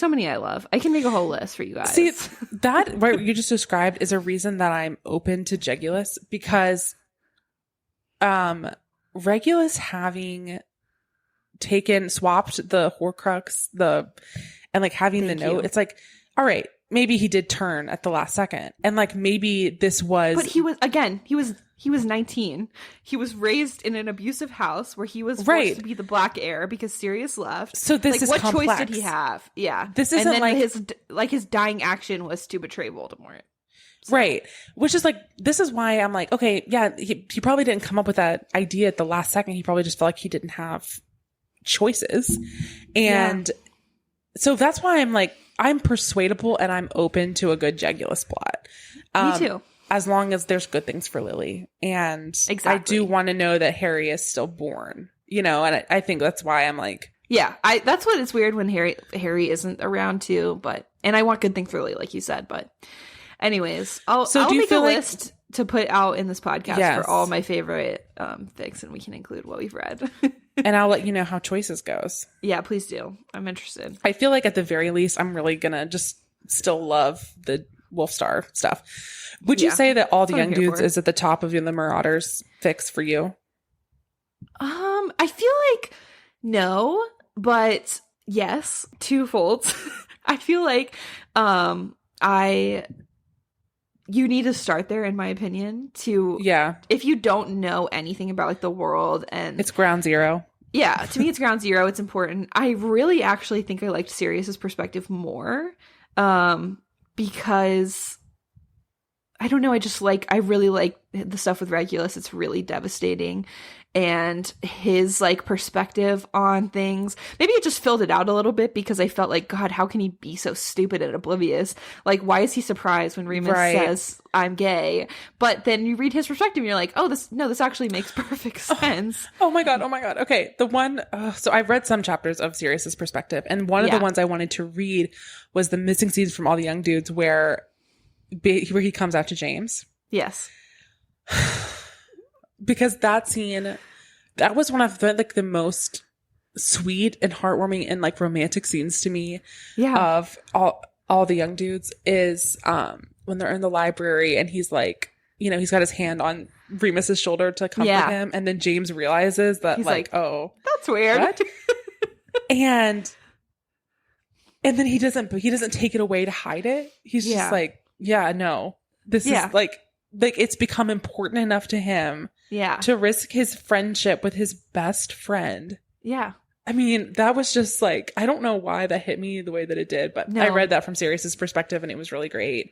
many I love. I can make a whole list for you guys. See, that what you just described is a reason that I'm open to Jegulus, because Regulus having swapped the Horcrux, and like having the note, it's like, all right, maybe he did turn at the last second, and like maybe this was. But he was 19. He was raised in an abusive house where he was forced to be the Black Heir because Sirius left. So this is what complex. choice did he have? Yeah, this isn't and then his dying action was to betray Voldemort. So. Right. Which is like, this is why I'm like, okay, yeah, he probably didn't come up with that idea at the last second. He probably just felt like he didn't have choices. And so that's why I'm like, I'm persuadable and I'm open to a good Jegulus plot. Me too. As long as there's good things for Lily. And exactly. I do want to know that Harry is still born, you know, and I think that's why I'm like. Yeah, that's what it's weird when Harry isn't around too, and I want good things for Lily, like you said, but anyways, I'll make a list to put out in this podcast for all my favorite fics, and we can include what we've read. And I'll let you know how Choices goes. Yeah, please do. I'm interested. I feel like at the very least, I'm really going to just still love the Wolfstar stuff. Would you say that All the Young Dudes is at the top of the Marauders fics for you? I feel like no, but yes, twofold. I feel like you need to start there, in my opinion, if you don't know anything about like the world, and it's ground zero. Yeah, to me it's ground zero. It's important. I really actually think I liked Sirius's perspective more because I don't know, I really like the stuff with Regulus. It's really devastating. And his like perspective on things, maybe it just filled it out a little bit, because I felt like, God, how can he be so stupid and oblivious? Like, why is he surprised when Remus says I'm gay? But then you read his perspective and you're like, oh, this actually makes perfect sense. Oh my god. Okay, the one so I've read some chapters of Sirius's perspective, and one of the ones I wanted to read was the missing scenes from All the Young Dudes, where he comes out to James. Yes. Because that scene, that was one of the most sweet and heartwarming and like romantic scenes to me of all the Young Dudes, is when they're in the library and he's like, you know, he's got his hand on Remus's shoulder to comfort him, and then James realizes that he's like, oh, that's weird. What? and then he doesn't take it away to hide it. He's just like, yeah, no, this is like it's become important enough to him to risk his friendship with his best friend. Yeah. I mean, that was just like, I don't know why that hit me the way that it did, but I read that from Sirius's perspective and it was really great.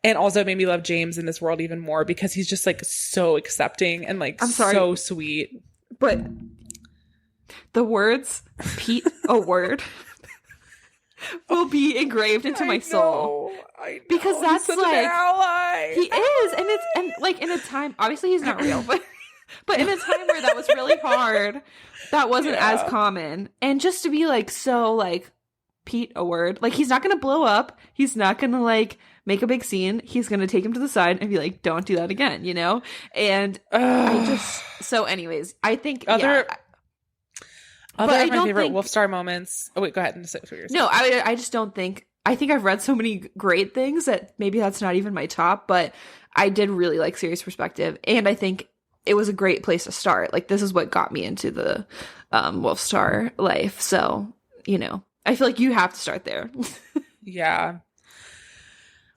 And also it made me love James in this world even more, because he's just like so accepting and like so sweet. But the words Pete a word will be engraved into my soul. I know. Because that's he's such like an ally. He is, and like in a time, obviously he's not real, but in a time where that was really hard, that wasn't as common. And just to be like so like Pete a word, like he's not gonna blow up, he's not gonna like make a big scene, he's gonna take him to the side and be like, don't do that again, you know? And anyways, I think Other of my favorite Wolfstar moments. Oh wait, go ahead and say what you're saying. No, I just don't think. I think I've read so many great things that maybe that's not even my top, but I did really like Sirius' perspective, and I think it was a great place to start. Like, this is what got me into the Wolfstar life. So, you know, I feel like you have to start there. Yeah.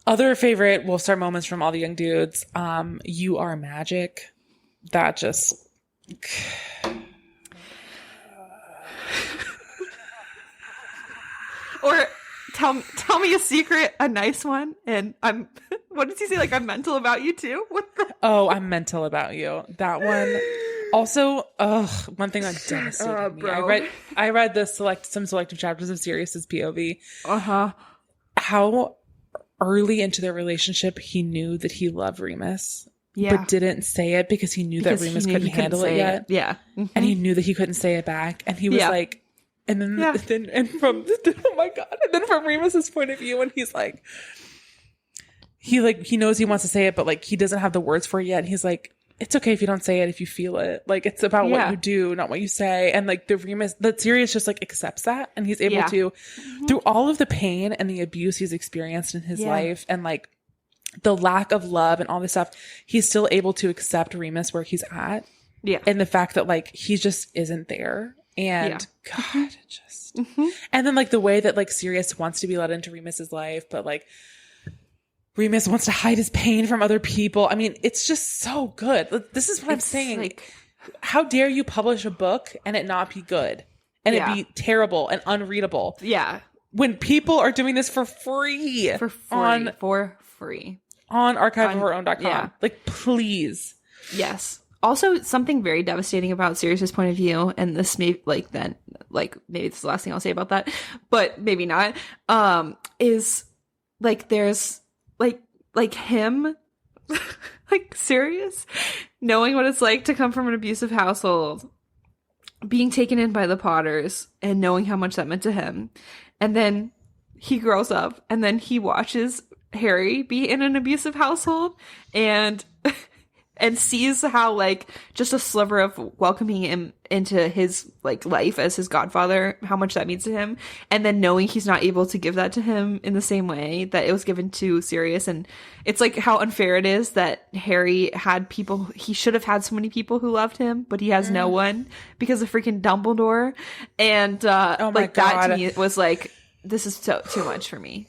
Other favorite Wolfstar moments from All the Young Dudes. You Are Magic. That just. Or tell me a secret, a nice one, and I'm. What does he say? Like, I'm mental about you too. Oh, I'm mental about you. That one. Also, one thing that devastated me. I read some selective chapters of Sirius's POV. How early into their relationship he knew that he loved Remus. Yeah. But didn't say it because he knew that Remus couldn't handle it yet. Yeah. Mm-hmm. And he knew that he couldn't say it back. And he was like, and then from oh my god, and then from Remus's point of view, and he's like, he knows he wants to say it, but like he doesn't have the words for it yet. And he's like, it's okay if you don't say it, if you feel it. Like, it's about what you do, not what you say. And like the Sirius just like accepts that, and he's able to, through all of the pain and the abuse he's experienced in his life, and like the lack of love and all this stuff, he's still able to accept Remus where he's at. Yeah. And the fact that like he just isn't there. And God, just and then like the way that like Sirius wants to be let into Remus's life, but like Remus wants to hide his pain from other people. I mean, it's just so good. This is what I'm saying. Like, how dare you publish a book and it not be good, and it be terrible and unreadable? Yeah. When people are doing this for free. For free. on archiveofourown.com. Yeah. Like, please. Yes. Also, something very devastating about Sirius's point of view, and this may maybe it's the last thing I'll say about that, but maybe not. Is like there's like him, like Sirius, knowing what it's like to come from an abusive household, being taken in by the Potters, and knowing how much that meant to him, and then he grows up, and then he watches Harry be in an abusive household, and sees how, like, just a sliver of welcoming him into his, like, life as his godfather, how much that means to him. And then knowing he's not able to give that to him in the same way that it was given to Sirius. And it's, like, how unfair it is that Harry had people, he should have had so many people who loved him, but he has no one because of freaking Dumbledore. And, that to me was, like, this is too much for me.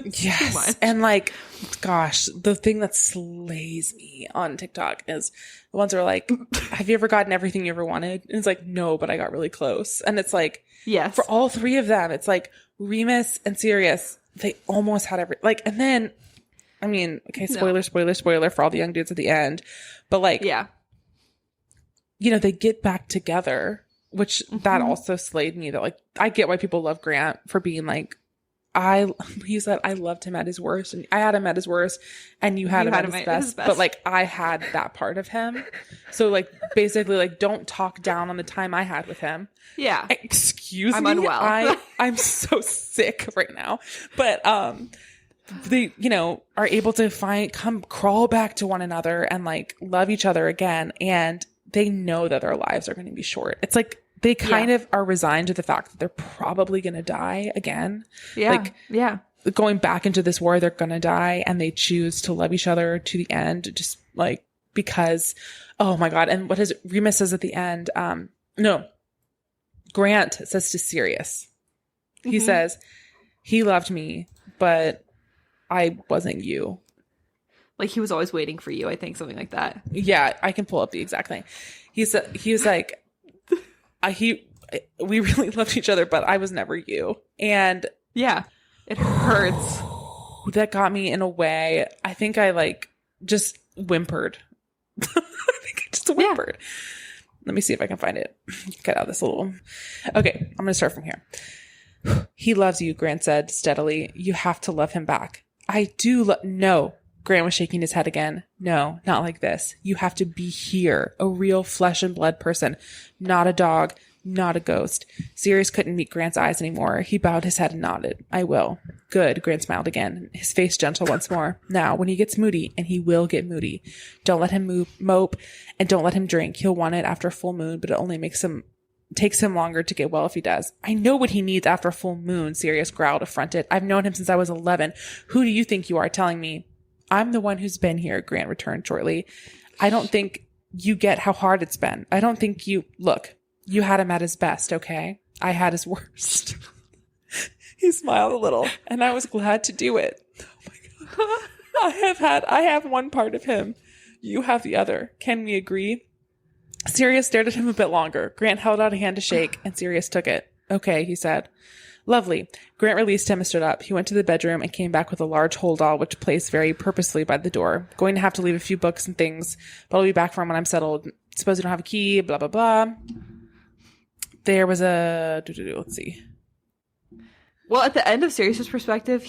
Yes. Too much. And like, gosh, the thing that slays me on TikTok is the ones that are like, have you ever gotten everything you ever wanted? And it's like, no, but I got really close. And it's like, yes, for all three of them, it's like Remus and Sirius, they almost had and then, I mean, okay, spoiler for all the young dudes at the end, but like, yeah, you know, they get back together, which that also slayed me. That like, I get why people love Grant for being like, he said I loved him at his worst, and I had him at his worst, and you had him at his best. But like, I had that part of him. So like, basically, like, don't talk down on the time I had with him. Yeah. Excuse me. I'm unwell. I'm so sick right now. But they, you know, are able to crawl back to one another and like love each other again, and they know that their lives are going to be short. It's like, they kind of are resigned to the fact that they're probably going to die again. Yeah. Like, yeah. Going back into this war, they're going to die, and they choose to love each other to the end, just like, because, oh my God. And what Remus says at the end? Grant says to Sirius, he says, he loved me, but I wasn't you. Like, he was always waiting for you, I think, something like that. Yeah. I can pull up the exact thing. He was like, we really loved each other, but I was never you. And yeah, it hurts. That got me in a way. I think I like just whimpered. I think I just whimpered. Yeah. Let me see if I can find it. Get out this little. Okay, I'm going to start from here. He loves you, Grant said steadily. You have to love him back. I do no. Grant was shaking his head again. No, not like this. You have to be here, a real flesh and blood person, not a dog, not a ghost. Sirius couldn't meet Grant's eyes anymore. He bowed his head and nodded. I will. Good. Grant smiled again, his face gentle once more. Now, when he gets moody, and he will get moody, don't let him mope, and don't let him drink. He'll want it after a full moon, but it only takes him longer to get well if he does. I know what he needs after a full moon, Sirius growled, affronted. I've known him since I was 11. Who do you think you are telling me? I'm the one who's been here, Grant returned shortly. I don't think you get how hard it's been. I don't think look, you had him at his best, okay? I had his worst. He smiled a little, and I was glad to do it. Oh my God. I have one part of him. You have the other. Can we agree? Sirius stared at him a bit longer. Grant held out a hand to shake, and Sirius took it. Okay, he said. Lovely. Grant released him and stood up. He went to the bedroom and came back with a large hold all, which placed very purposely by the door. Going to have to leave a few books and things, but I'll be back for him when I'm settled. Suppose you don't have a key, blah, blah, blah. There was a... Let's see. Well, at the end of Sirius's perspective,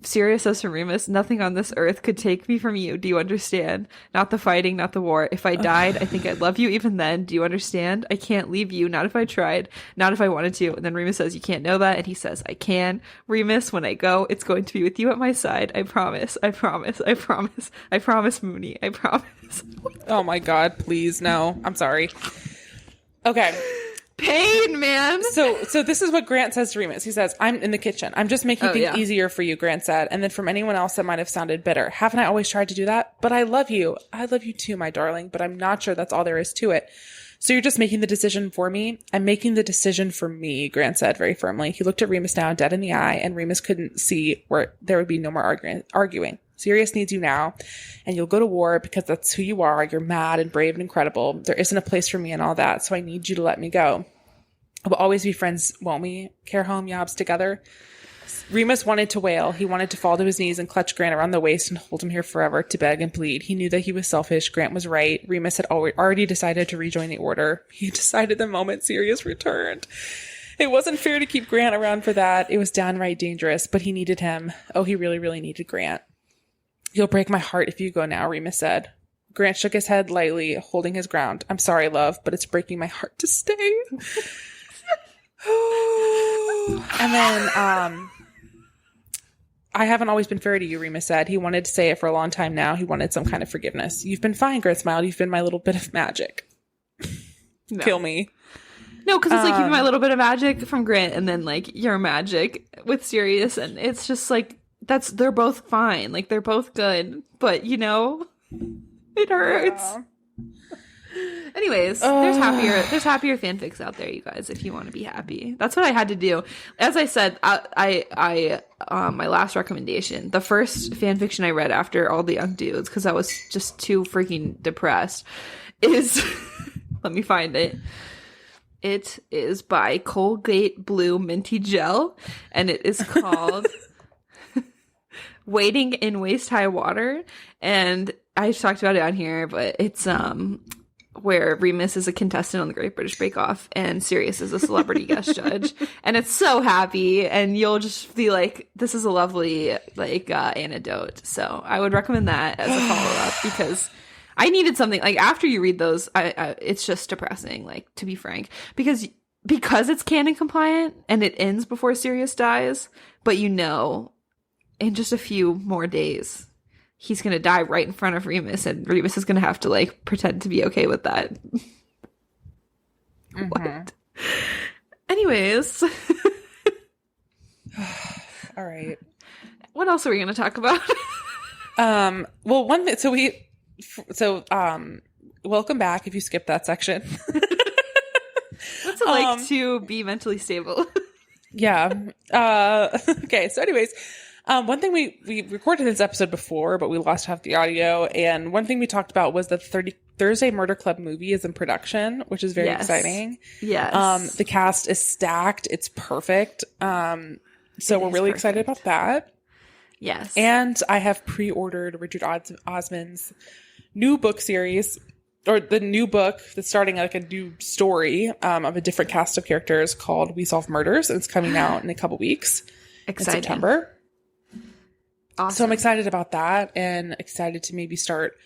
Sirius says to Remus, nothing on this earth could take me from you. Do you understand? Not the fighting, not the war. If I died, I think I'd love you even then. Do you understand? I can't leave you. Not if I tried. Not if I wanted to. And then Remus says, you can't know that. And he says, I can. Remus, when I go, it's going to be with you at my side. I promise. I promise. I promise. I promise, Moony. I promise. Oh my God, please. No. I'm sorry. Okay. Pain, man. So this is what Grant says to Remus. He says, I'm in the kitchen. I'm just making things easier for you, Grant said. And then from anyone else that might have sounded bitter. Haven't I always tried to do that? But I love you. I love you too, my darling. But I'm not sure that's all there is to it. So you're just making the decision for me? I'm making the decision for me, Grant said very firmly. He looked at Remus now, dead in the eye, and Remus couldn't see where there would be no more arguing. Sirius needs you now, and you'll go to war because that's who you are. You're mad and brave and incredible. There isn't a place for me and all that, so I need you to let me go. We'll always be friends, won't we? Care home yobs together. Remus wanted to wail. He wanted to fall to his knees and clutch Grant around the waist and hold him here forever, to beg and plead. He knew that he was selfish. Grant was right. Remus had already decided to rejoin the Order. He decided the moment Sirius returned. It wasn't fair to keep Grant around for that. It was downright dangerous, but he needed him. Oh, he really, really needed Grant. You'll break my heart if you go now, Remus said. Grant shook his head lightly, holding his ground. I'm sorry, love, but it's breaking my heart to stay. And then, I haven't always been fair to you, Remus said. He wanted to say it for a long time now. He wanted some kind of forgiveness. You've been fine, Grant smiled. You've been my little bit of magic. No. Kill me. No, because it's like you've my little bit of magic from Grant and then like your magic with Sirius. And it's just like, they're both fine. Like they're both good. But, you know, it hurts. Yeah. Anyways, there's happier fanfics out there, you guys, if you want to be happy. That's what I had to do. As I said, I my last recommendation, the first fanfiction I read after All the Young Dudes, because I was just too freaking depressed, is let me find it. It is by Colgate Blue Minty Gel, and it is called Waiting in Waist High Water. And I talked about it on here, but it's where Remus is a contestant on the Great British Bake Off and Sirius is a celebrity guest judge, and it's so happy, and you'll just be like, this is a lovely like anecdote. So I would recommend that as a follow-up, because I needed something like after you read those, I it's just depressing, like, to be frank, because it's canon compliant and it ends before Sirius dies, but you know, in just a few more days he's going to die right in front of Remus, and Remus is going to have to, like, pretend to be okay with that. Mm-hmm. What? Anyways. All right. What else are we going to talk about? Well, welcome back if you skipped that section. What's it like to be mentally stable? Yeah. Okay, so anyways, one thing we recorded this episode before, but we lost half the audio. And one thing we talked about was that the Thursday Murder Club movie is in production, which is very exciting. Yes. The cast is stacked. It's perfect. So we're really excited about that. Yes. And I have pre-ordered Richard Osman's new book series, or the new book that's starting like a new story of a different cast of characters called We Solve Murders. And it's coming out in a couple weeks. Exciting. In September. Awesome. So I'm excited about that, and excited to maybe start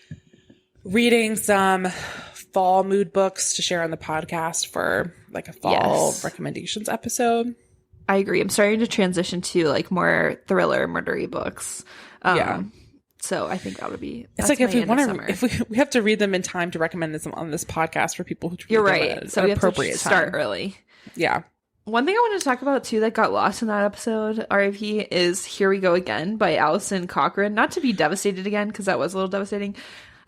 reading some fall mood books to share on the podcast for like a fall recommendations episode. I agree. I'm starting to transition to like more thriller murdery books. So I think that would be. It's like if we want to, if we have to read them in time to recommend this on this podcast for people who you're right. So we have to start early. Yeah. One thing I wanted to talk about too that got lost in that episode, RIP, is Here We Go Again by Alison Cochrane. Not to be devastated again, because that was a little devastating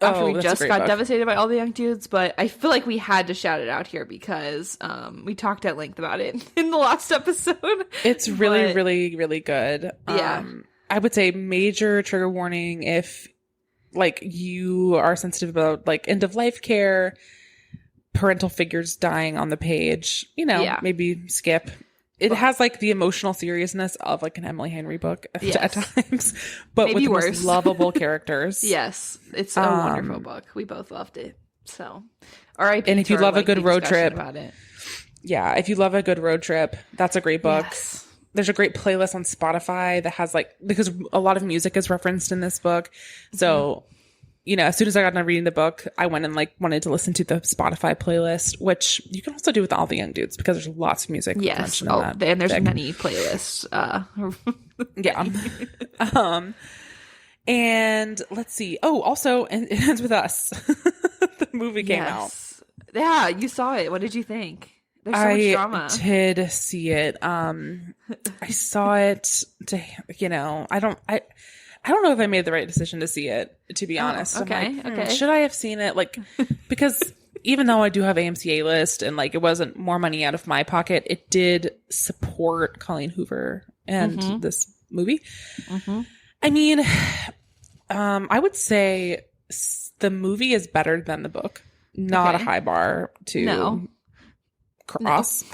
after we just got devastated by All the Young Dudes, but I feel like we had to shout it out here because we talked at length about it in the last episode. It's really, really, really good. Yeah. I would say major trigger warning if like you are sensitive about like end of life care, parental figures dying on the page, maybe skip. It has like the emotional seriousness of like an Emily Henry book at times, but maybe with the most lovable characters. Yes, it's a wonderful book. We both loved it. So, R.I.P. And if you love a good road trip, about it. Yeah, if you love a good road trip, that's a great book. Yes. There's a great playlist on Spotify that has because a lot of music is referenced in this book, so. As soon as I got done reading the book, I went and wanted to listen to the Spotify playlist, which you can also do with All the Young Dudes because there's lots of music. Yes. And there's many playlists. Yeah. And let's see. Oh, also, and it ends with us. The movie came out. Yeah, you saw it. What did you think? There's so much drama. I did see it. I saw it I don't know if I made the right decision to see it, to be honest. Okay. Should I have seen it? Because even though I do have AMC A-list and it wasn't more money out of my pocket, it did support Colleen Hoover and this movie. Mm-hmm. I mean, I would say the movie is better than the book. Not a high bar to cross.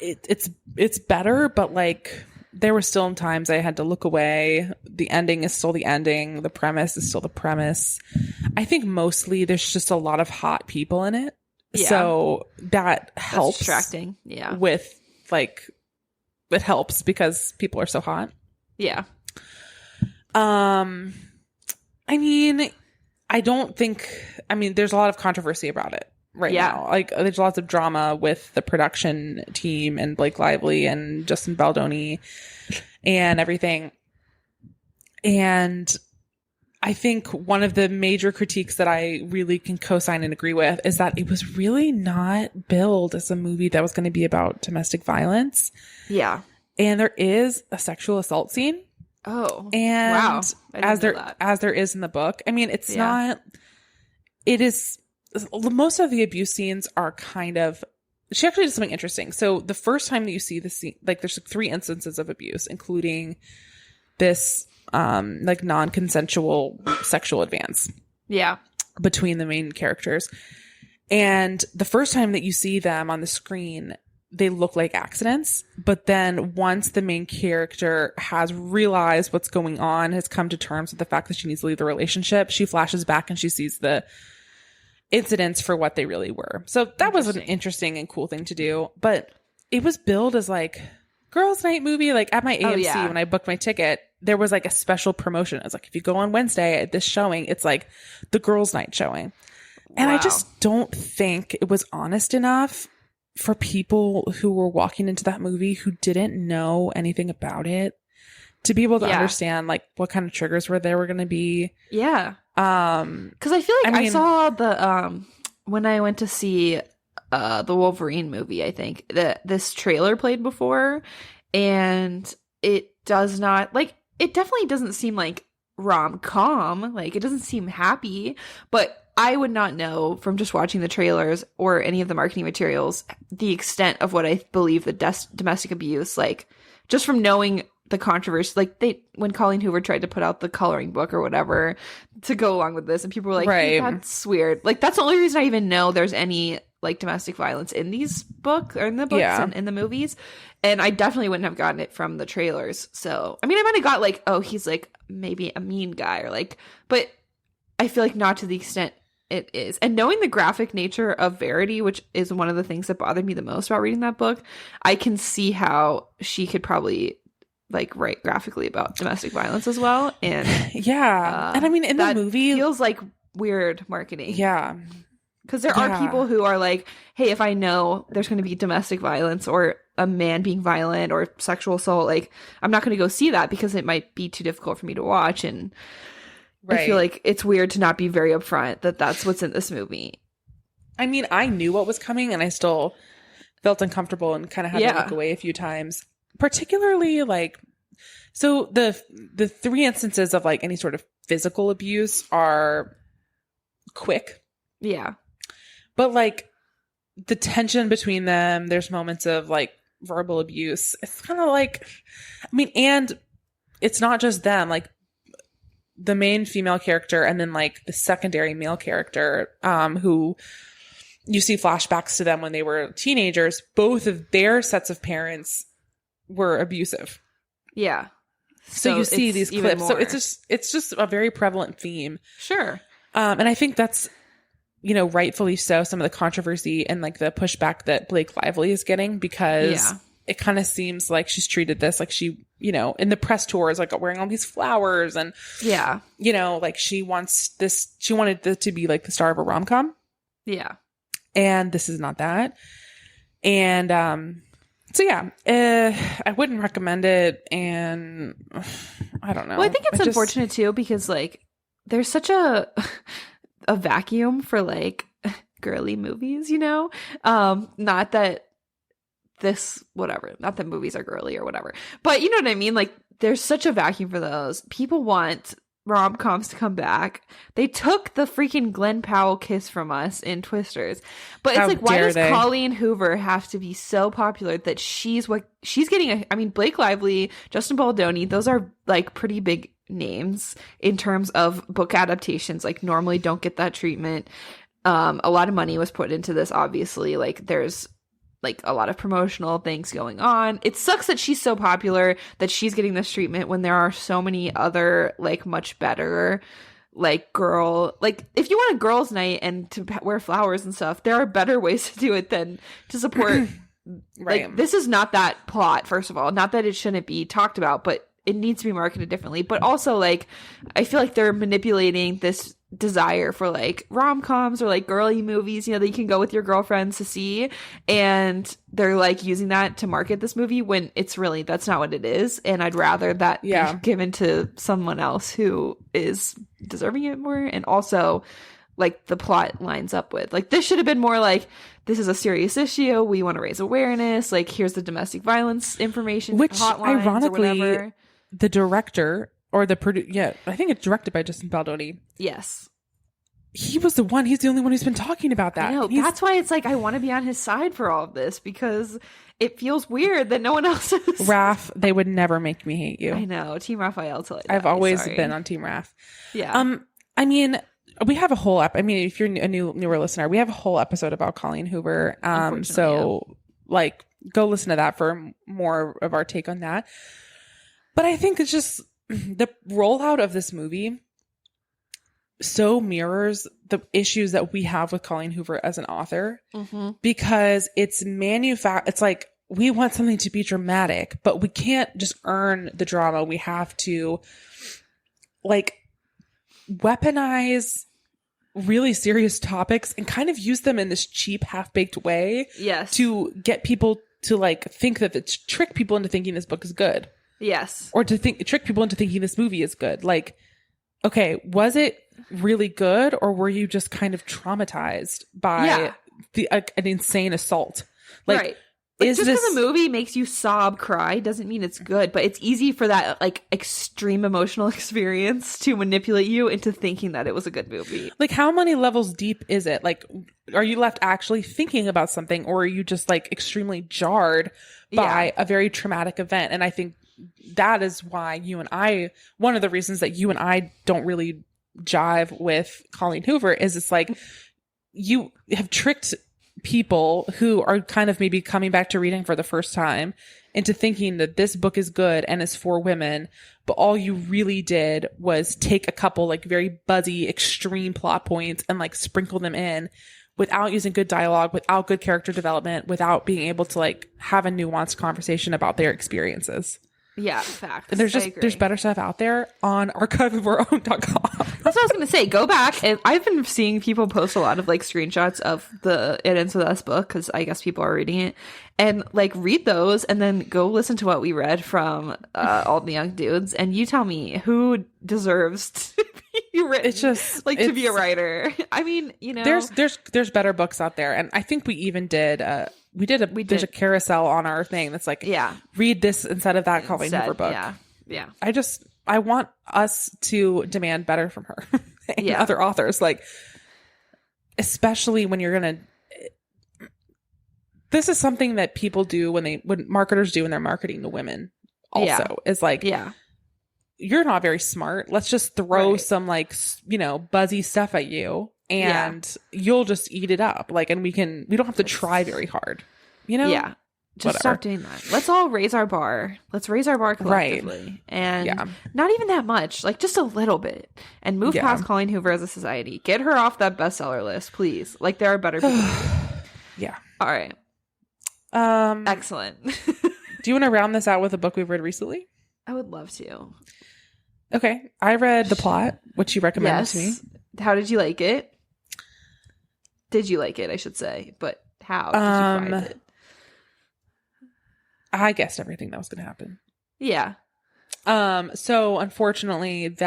it's better, but like there were still times I had to look away. The ending is still the ending. The premise is still the premise. I think mostly there's just a lot of hot people in it. Yeah. So that helps. That's distracting. Yeah. With like, it helps because people are so hot. Yeah. I mean, there's a lot of controversy about it right now. Like, there's lots of drama with the production team and Blake Lively and Justin Baldoni and everything. And I think one of the major critiques that I really can co-sign and agree with is that it was really not billed as a movie that was going to be about domestic violence. Yeah. And there is a sexual assault scene. Oh, and wow. as there is in the book. I mean, it's not, it is, most of the abuse scenes are kind of, she actually did something interesting. So the first time that you see the scene, like there's like 3 instances of abuse, including this, like non-consensual sexual advance. Yeah. Between the main characters. And the first time that you see them on the screen, they look like accidents, but then once the main character has realized what's going on, has come to terms with the fact that she needs to leave the relationship, she flashes back and she sees the incidents for what they really were. So that was an interesting and cool thing to do, but it was billed as like girls' night movie. Like at my AMC, when I booked my ticket, there was like a special promotion. It was like, if you go on Wednesday at this showing, it's like the girls' night showing. And I just don't think it was honest enough for people who were walking into that movie who didn't know anything about it to be able to understand like what kind of triggers were going to be. Yeah. Cause I feel like I saw the, when I went to see, the Wolverine movie, I think that this trailer played before, and it does not like, it definitely doesn't seem like rom-com. Like it doesn't seem happy, but I would not know from just watching the trailers or any of the marketing materials the extent of what I believe the domestic abuse, like just from knowing the controversy, like when Colleen Hoover tried to put out the coloring book or whatever to go along with this, and people were like, hey, that's weird. Like that's the only reason I even know there's any like domestic violence in these books or in the books and in the movies. And I definitely wouldn't have gotten it from the trailers. So, I mean, I might have got like, oh, he's like maybe a mean guy or like, but I feel like not to the extent it is. And knowing the graphic nature of Verity, which is one of the things that bothered me the most about reading that book, I can see how she could probably like write graphically about domestic violence as well. And and I mean, in the movie feels like weird marketing. Yeah. Because there are people who are like, hey, if I know there's going to be domestic violence or a man being violent or sexual assault, like I'm not going to go see that because it might be too difficult for me to watch. And I feel like it's weird to not be very upfront that that's what's in this movie. I mean, I knew what was coming and I still felt uncomfortable and kind of had to look away a few times. Particularly like, so the 3 instances of like any sort of physical abuse are quick. Yeah. But like the tension between them, there's moments of like verbal abuse. It's kind of like, I mean, and it's not just them, like the main female character and then like the secondary male character, who you see flashbacks to them when they were teenagers. Both of their sets of parents were abusive. Yeah. So you see these clips. More. So it's just a very prevalent theme. Sure. And I think that's, you know, rightfully so, some of the controversy and like the pushback that Blake Lively is getting, because it kind of seems like she's treated this like she, you know, in the press tours, like wearing all these flowers and, you know, like she wanted this to be like the star of a rom-com. Yeah. And this is not that. And, so yeah, I wouldn't recommend it. And I don't know. Well, I think it's unfortunate too, because like there's such a vacuum for like girly movies, you know? Not that not that movies are girly or whatever, but you know what I mean? Like there's such a vacuum for those. People want rom-coms to come back. They took the freaking Glenn Powell kiss from us in Twisters, but it's like, why does Colleen Hoover have to be so popular that she's getting I mean, Blake Lively, Justin Baldoni, those are like pretty big names in terms of book adaptations, like normally don't get that treatment. A lot of money was put into this, obviously. Like there's like a lot of promotional things going on. It sucks that she's so popular that she's getting this treatment when there are so many other like much better like if you want a girls' night and to wear flowers and stuff, there are better ways to do it than to support. Right. Like, this is not that plot, first of all. Not that it shouldn't be talked about, but it needs to be marketed differently. But also, like, I feel like they're manipulating this desire for, like, rom-coms or, like, girly movies, you know, that you can go with your girlfriends to see. And they're, like, using that to market this movie when it's really, that's not what it is. And I'd rather that be given to someone else who is deserving it more. And also, like, the plot lines up with. Like, this should have been more like, this is a serious issue. We want to raise awareness. Like, here's the domestic violence information. Which, hotlines ironically, the director or the producer, I think it's directed by Justin Baldoni. Yes. He was the one. He's the only one who's been talking about that. I know. That's why it's like, I want to be on his side for all of this because it feels weird that no one else is. Raph, they would never make me hate you. I know. Team Raphael till I die. I've always been on Team Raph. Yeah. I mean, we have a whole if you're a newer listener, we have a whole episode about Colleen Hoover. So like go listen to that for more of our take on that. But I think it's just the rollout of this movie so mirrors the issues that we have with Colleen Hoover as an author, because it's it's like, we want something to be dramatic, but we can't just earn the drama. We have to like weaponize really serious topics and kind of use them in this cheap, half-baked way. Yes. To get people to like think that it's trick people into thinking this book is good. Yes. Or to trick people into thinking this movie is good. Like, okay, was it really good, or were you just kind of traumatized by an insane assault? Like, right. Like, just because a movie makes you sob, cry, doesn't mean it's good, but it's easy for that like extreme emotional experience to manipulate you into thinking that it was a good movie. Like, how many levels deep is it? Like, are you left actually thinking about something, or are you just like extremely jarred by a very traumatic event? And I think that is why one of the reasons that you and I don't really jive with Colleen Hoover is it's like you have tricked people who are kind of maybe coming back to reading for the first time into thinking that this book is good and is for women, but all you really did was take a couple like very buzzy extreme plot points and like sprinkle them in without using good dialogue, without good character development, without being able to like have a nuanced conversation about their experiences. Yeah, facts. And there's better stuff out there on archiveofourown.com. That's what I was going to say. Go back. And I've been seeing people post a lot of like screenshots of the It Ends With Us book because I guess people are reading it. And like read those and then go listen to what we read from all the young dudes. And you tell me who deserves to be written. It's just like to be a writer. I mean, you know, there's better books out there. And I think we even did there's a carousel on our thing that's like, read this instead of that Colleen Hoover book. Yeah. I want us to demand better from her and other authors. Like, especially when you're going to, this is something that people do when marketers do when they're marketing to women also is like, you're not very smart. Let's just throw some like, you know, buzzy stuff at you. And you'll just eat it up. Like, and we don't have to try very hard, you know? Yeah. Just stop doing that. Let's all raise our bar. Let's raise our bar collectively. Right. And not even that much, like just a little bit. And move past Colleen Hoover as a society. Get her off that bestseller list, please. Like, there are better people. Yeah. All right. Excellent. Do you want to round this out with a book we've read recently? I would love to. Okay. I read The Plot, which you recommended to me. How did you like it? Did you like it, I should say. But how did you find it? I guessed everything that was going to happen. Yeah. So unfortunately it's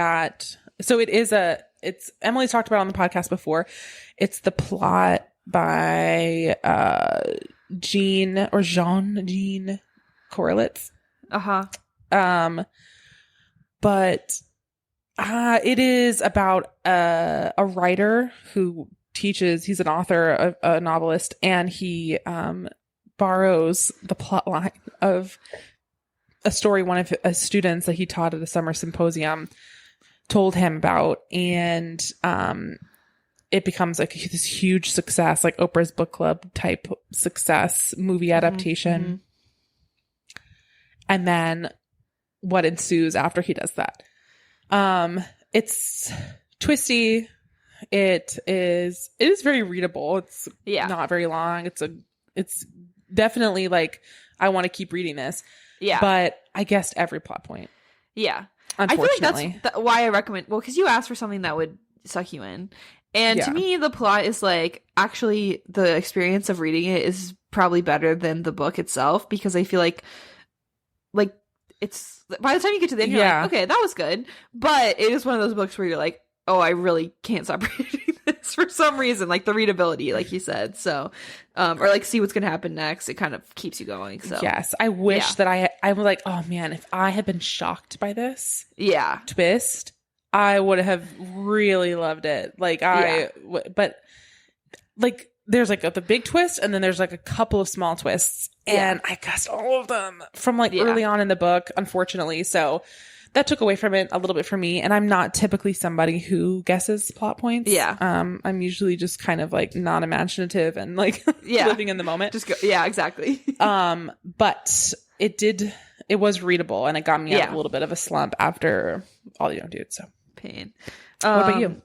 Emily's talked about it on the podcast before. It's The Plot by Jean Korelitz. But it is about a writer who teaches. He's an author, a novelist, and he borrows the plot line of a story one of his students that he taught at a summer symposium told him about. And it becomes like this huge success, like Oprah's book club type success, movie adaptation. Mm-hmm. And then what ensues after he does that. It's twisty. It is very readable. It's not very long. It's definitely like, I want to keep reading this. Yeah. But I guessed every plot point. Yeah. Unfortunately. I feel like that's why I recommend, well, because you asked for something that would suck you in. And to me, the plot is like, actually, the experience of reading it is probably better than the book itself, because I feel like it's, by the time you get to the end, you're like, okay, that was good. But it is one of those books where you're like, oh, I really can't stop reading this for some reason, like the readability, like you said. So, or like see what's going to happen next. It kind of keeps you going. So yes, I wish that I was like, oh man, if I had been shocked by this twist, I would have really loved it. Like but like there's like the big twist, and then there's like a couple of small twists, and I guessed all of them from like early on in the book, unfortunately. So that took away from it a little bit for me. And I'm not typically somebody who guesses plot points. Yeah. I'm usually just kind of like non-imaginative and like living in the moment. Just go. Yeah, exactly. But it was readable, and it got me out of a little bit of a slump after All the Young Dudes. So pain. What about you?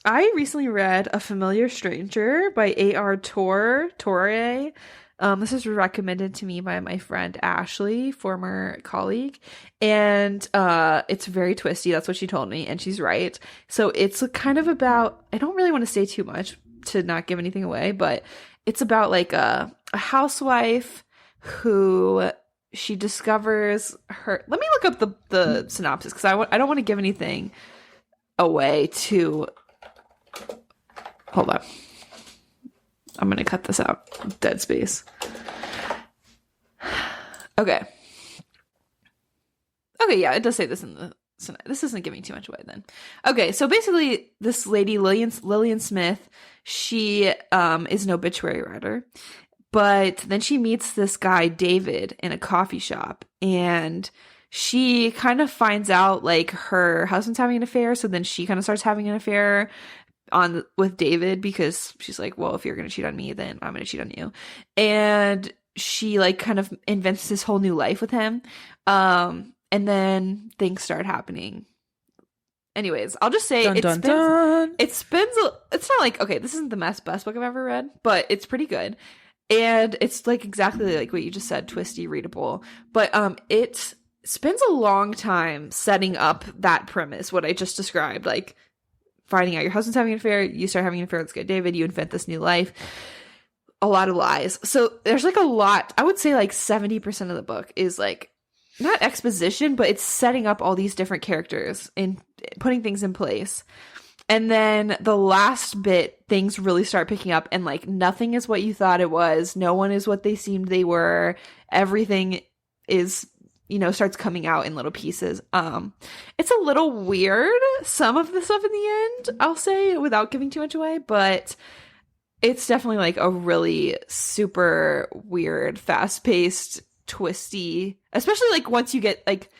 I recently read A Familiar Stranger by A.R. Torre. This was recommended to me by my friend Ashley, former colleague, and it's very twisty. That's what she told me, and she's right. So it's kind of about, I don't really want to say too much to not give anything away, but it's about like a housewife who she discovers her. Let me look up the synopsis, because I don't want to give anything away to. Hold on. I'm going to cut this out. Dead space. Okay. Okay, yeah, it does say this in the... So this isn't giving too much away then. Okay, so basically this lady, Lillian Smith, she is an obituary writer. But then she meets this guy, David, in a coffee shop. And she kind of finds out, like, her husband's having an affair. So then she kind of starts having an affair with David, because she's like, well, if you're gonna cheat on me, then I'm gonna cheat on you. And she like kind of invents this whole new life with him, and then things start happening. Anyways, I'll just say it spins it's not like, okay, this isn't the best book I've ever read, but it's pretty good, and it's like exactly like what you just said, twisty, readable, but it spends a long time setting up that premise, what I just described, like finding out your husband's having an affair, you start having an affair with this guy David, you invent this new life. A lot of lies. So there's like a lot, I would say like 70% of the book is like, not exposition, but it's setting up all these different characters and putting things in place. And then the last bit, things really start picking up, and like nothing is what you thought it was. No one is what they seemed they were. Everything is, starts coming out in little pieces. It's a little weird, some of the stuff in the end, I'll say, without giving too much away, but it's definitely like a really super weird, fast-paced, twisty, especially like once you get like,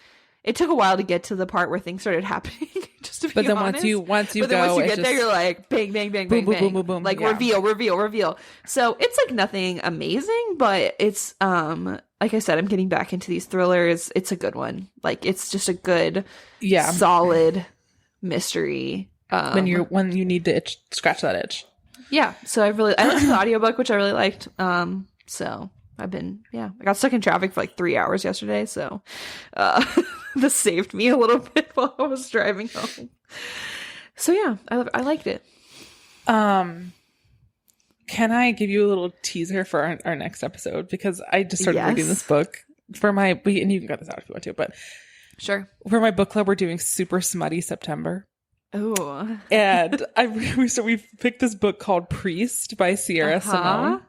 it took a while to get to the part where things started happening. Just to be but then honest. once you get there, you're like bang, bang, bang, boom, bang, bang, boom, boom, boom, like reveal. So it's like nothing amazing, but it's like I said, I'm getting back into these thrillers. It's a good one. Like it's just a good, solid mystery. When you need to scratch that itch. Yeah. So I listened to the audiobook, which I really liked. So I got stuck in traffic for like 3 hours yesterday, so this saved me a little bit while I was driving home. So yeah, I liked it. Can I give you a little teaser for our next episode? Because I just started reading this book for and you can cut this out if you want to, but sure. For my book club, we're doing Super Smutty September. Oh. And we picked this book called Priest by Sierra Simone.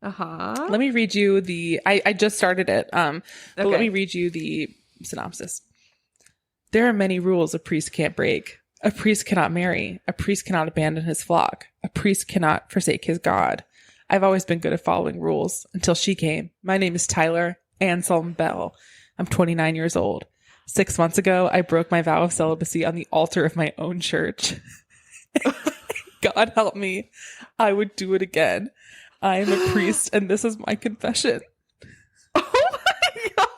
Let me read you I just started it. But let me read you the synopsis. There are many rules a priest can't break. A priest cannot marry. A priest cannot abandon his flock. A priest cannot forsake his God. I've always been good at following rules until she came. My name is Tyler Anselm Bell. I'm 29 years old. 6 months ago, I broke my vow of celibacy on the altar of my own church. God help me, I would do it again. I am a priest, and this is my confession. Oh my God.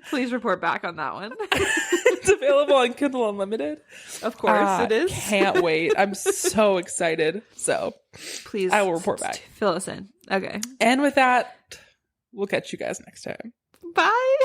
Please report back on that one. It's available on Kindle Unlimited. Of course it is. Can't wait. I'm so excited. So Please, I will report back. Fill us in. Okay. And with that, we'll catch you guys next time. Bye.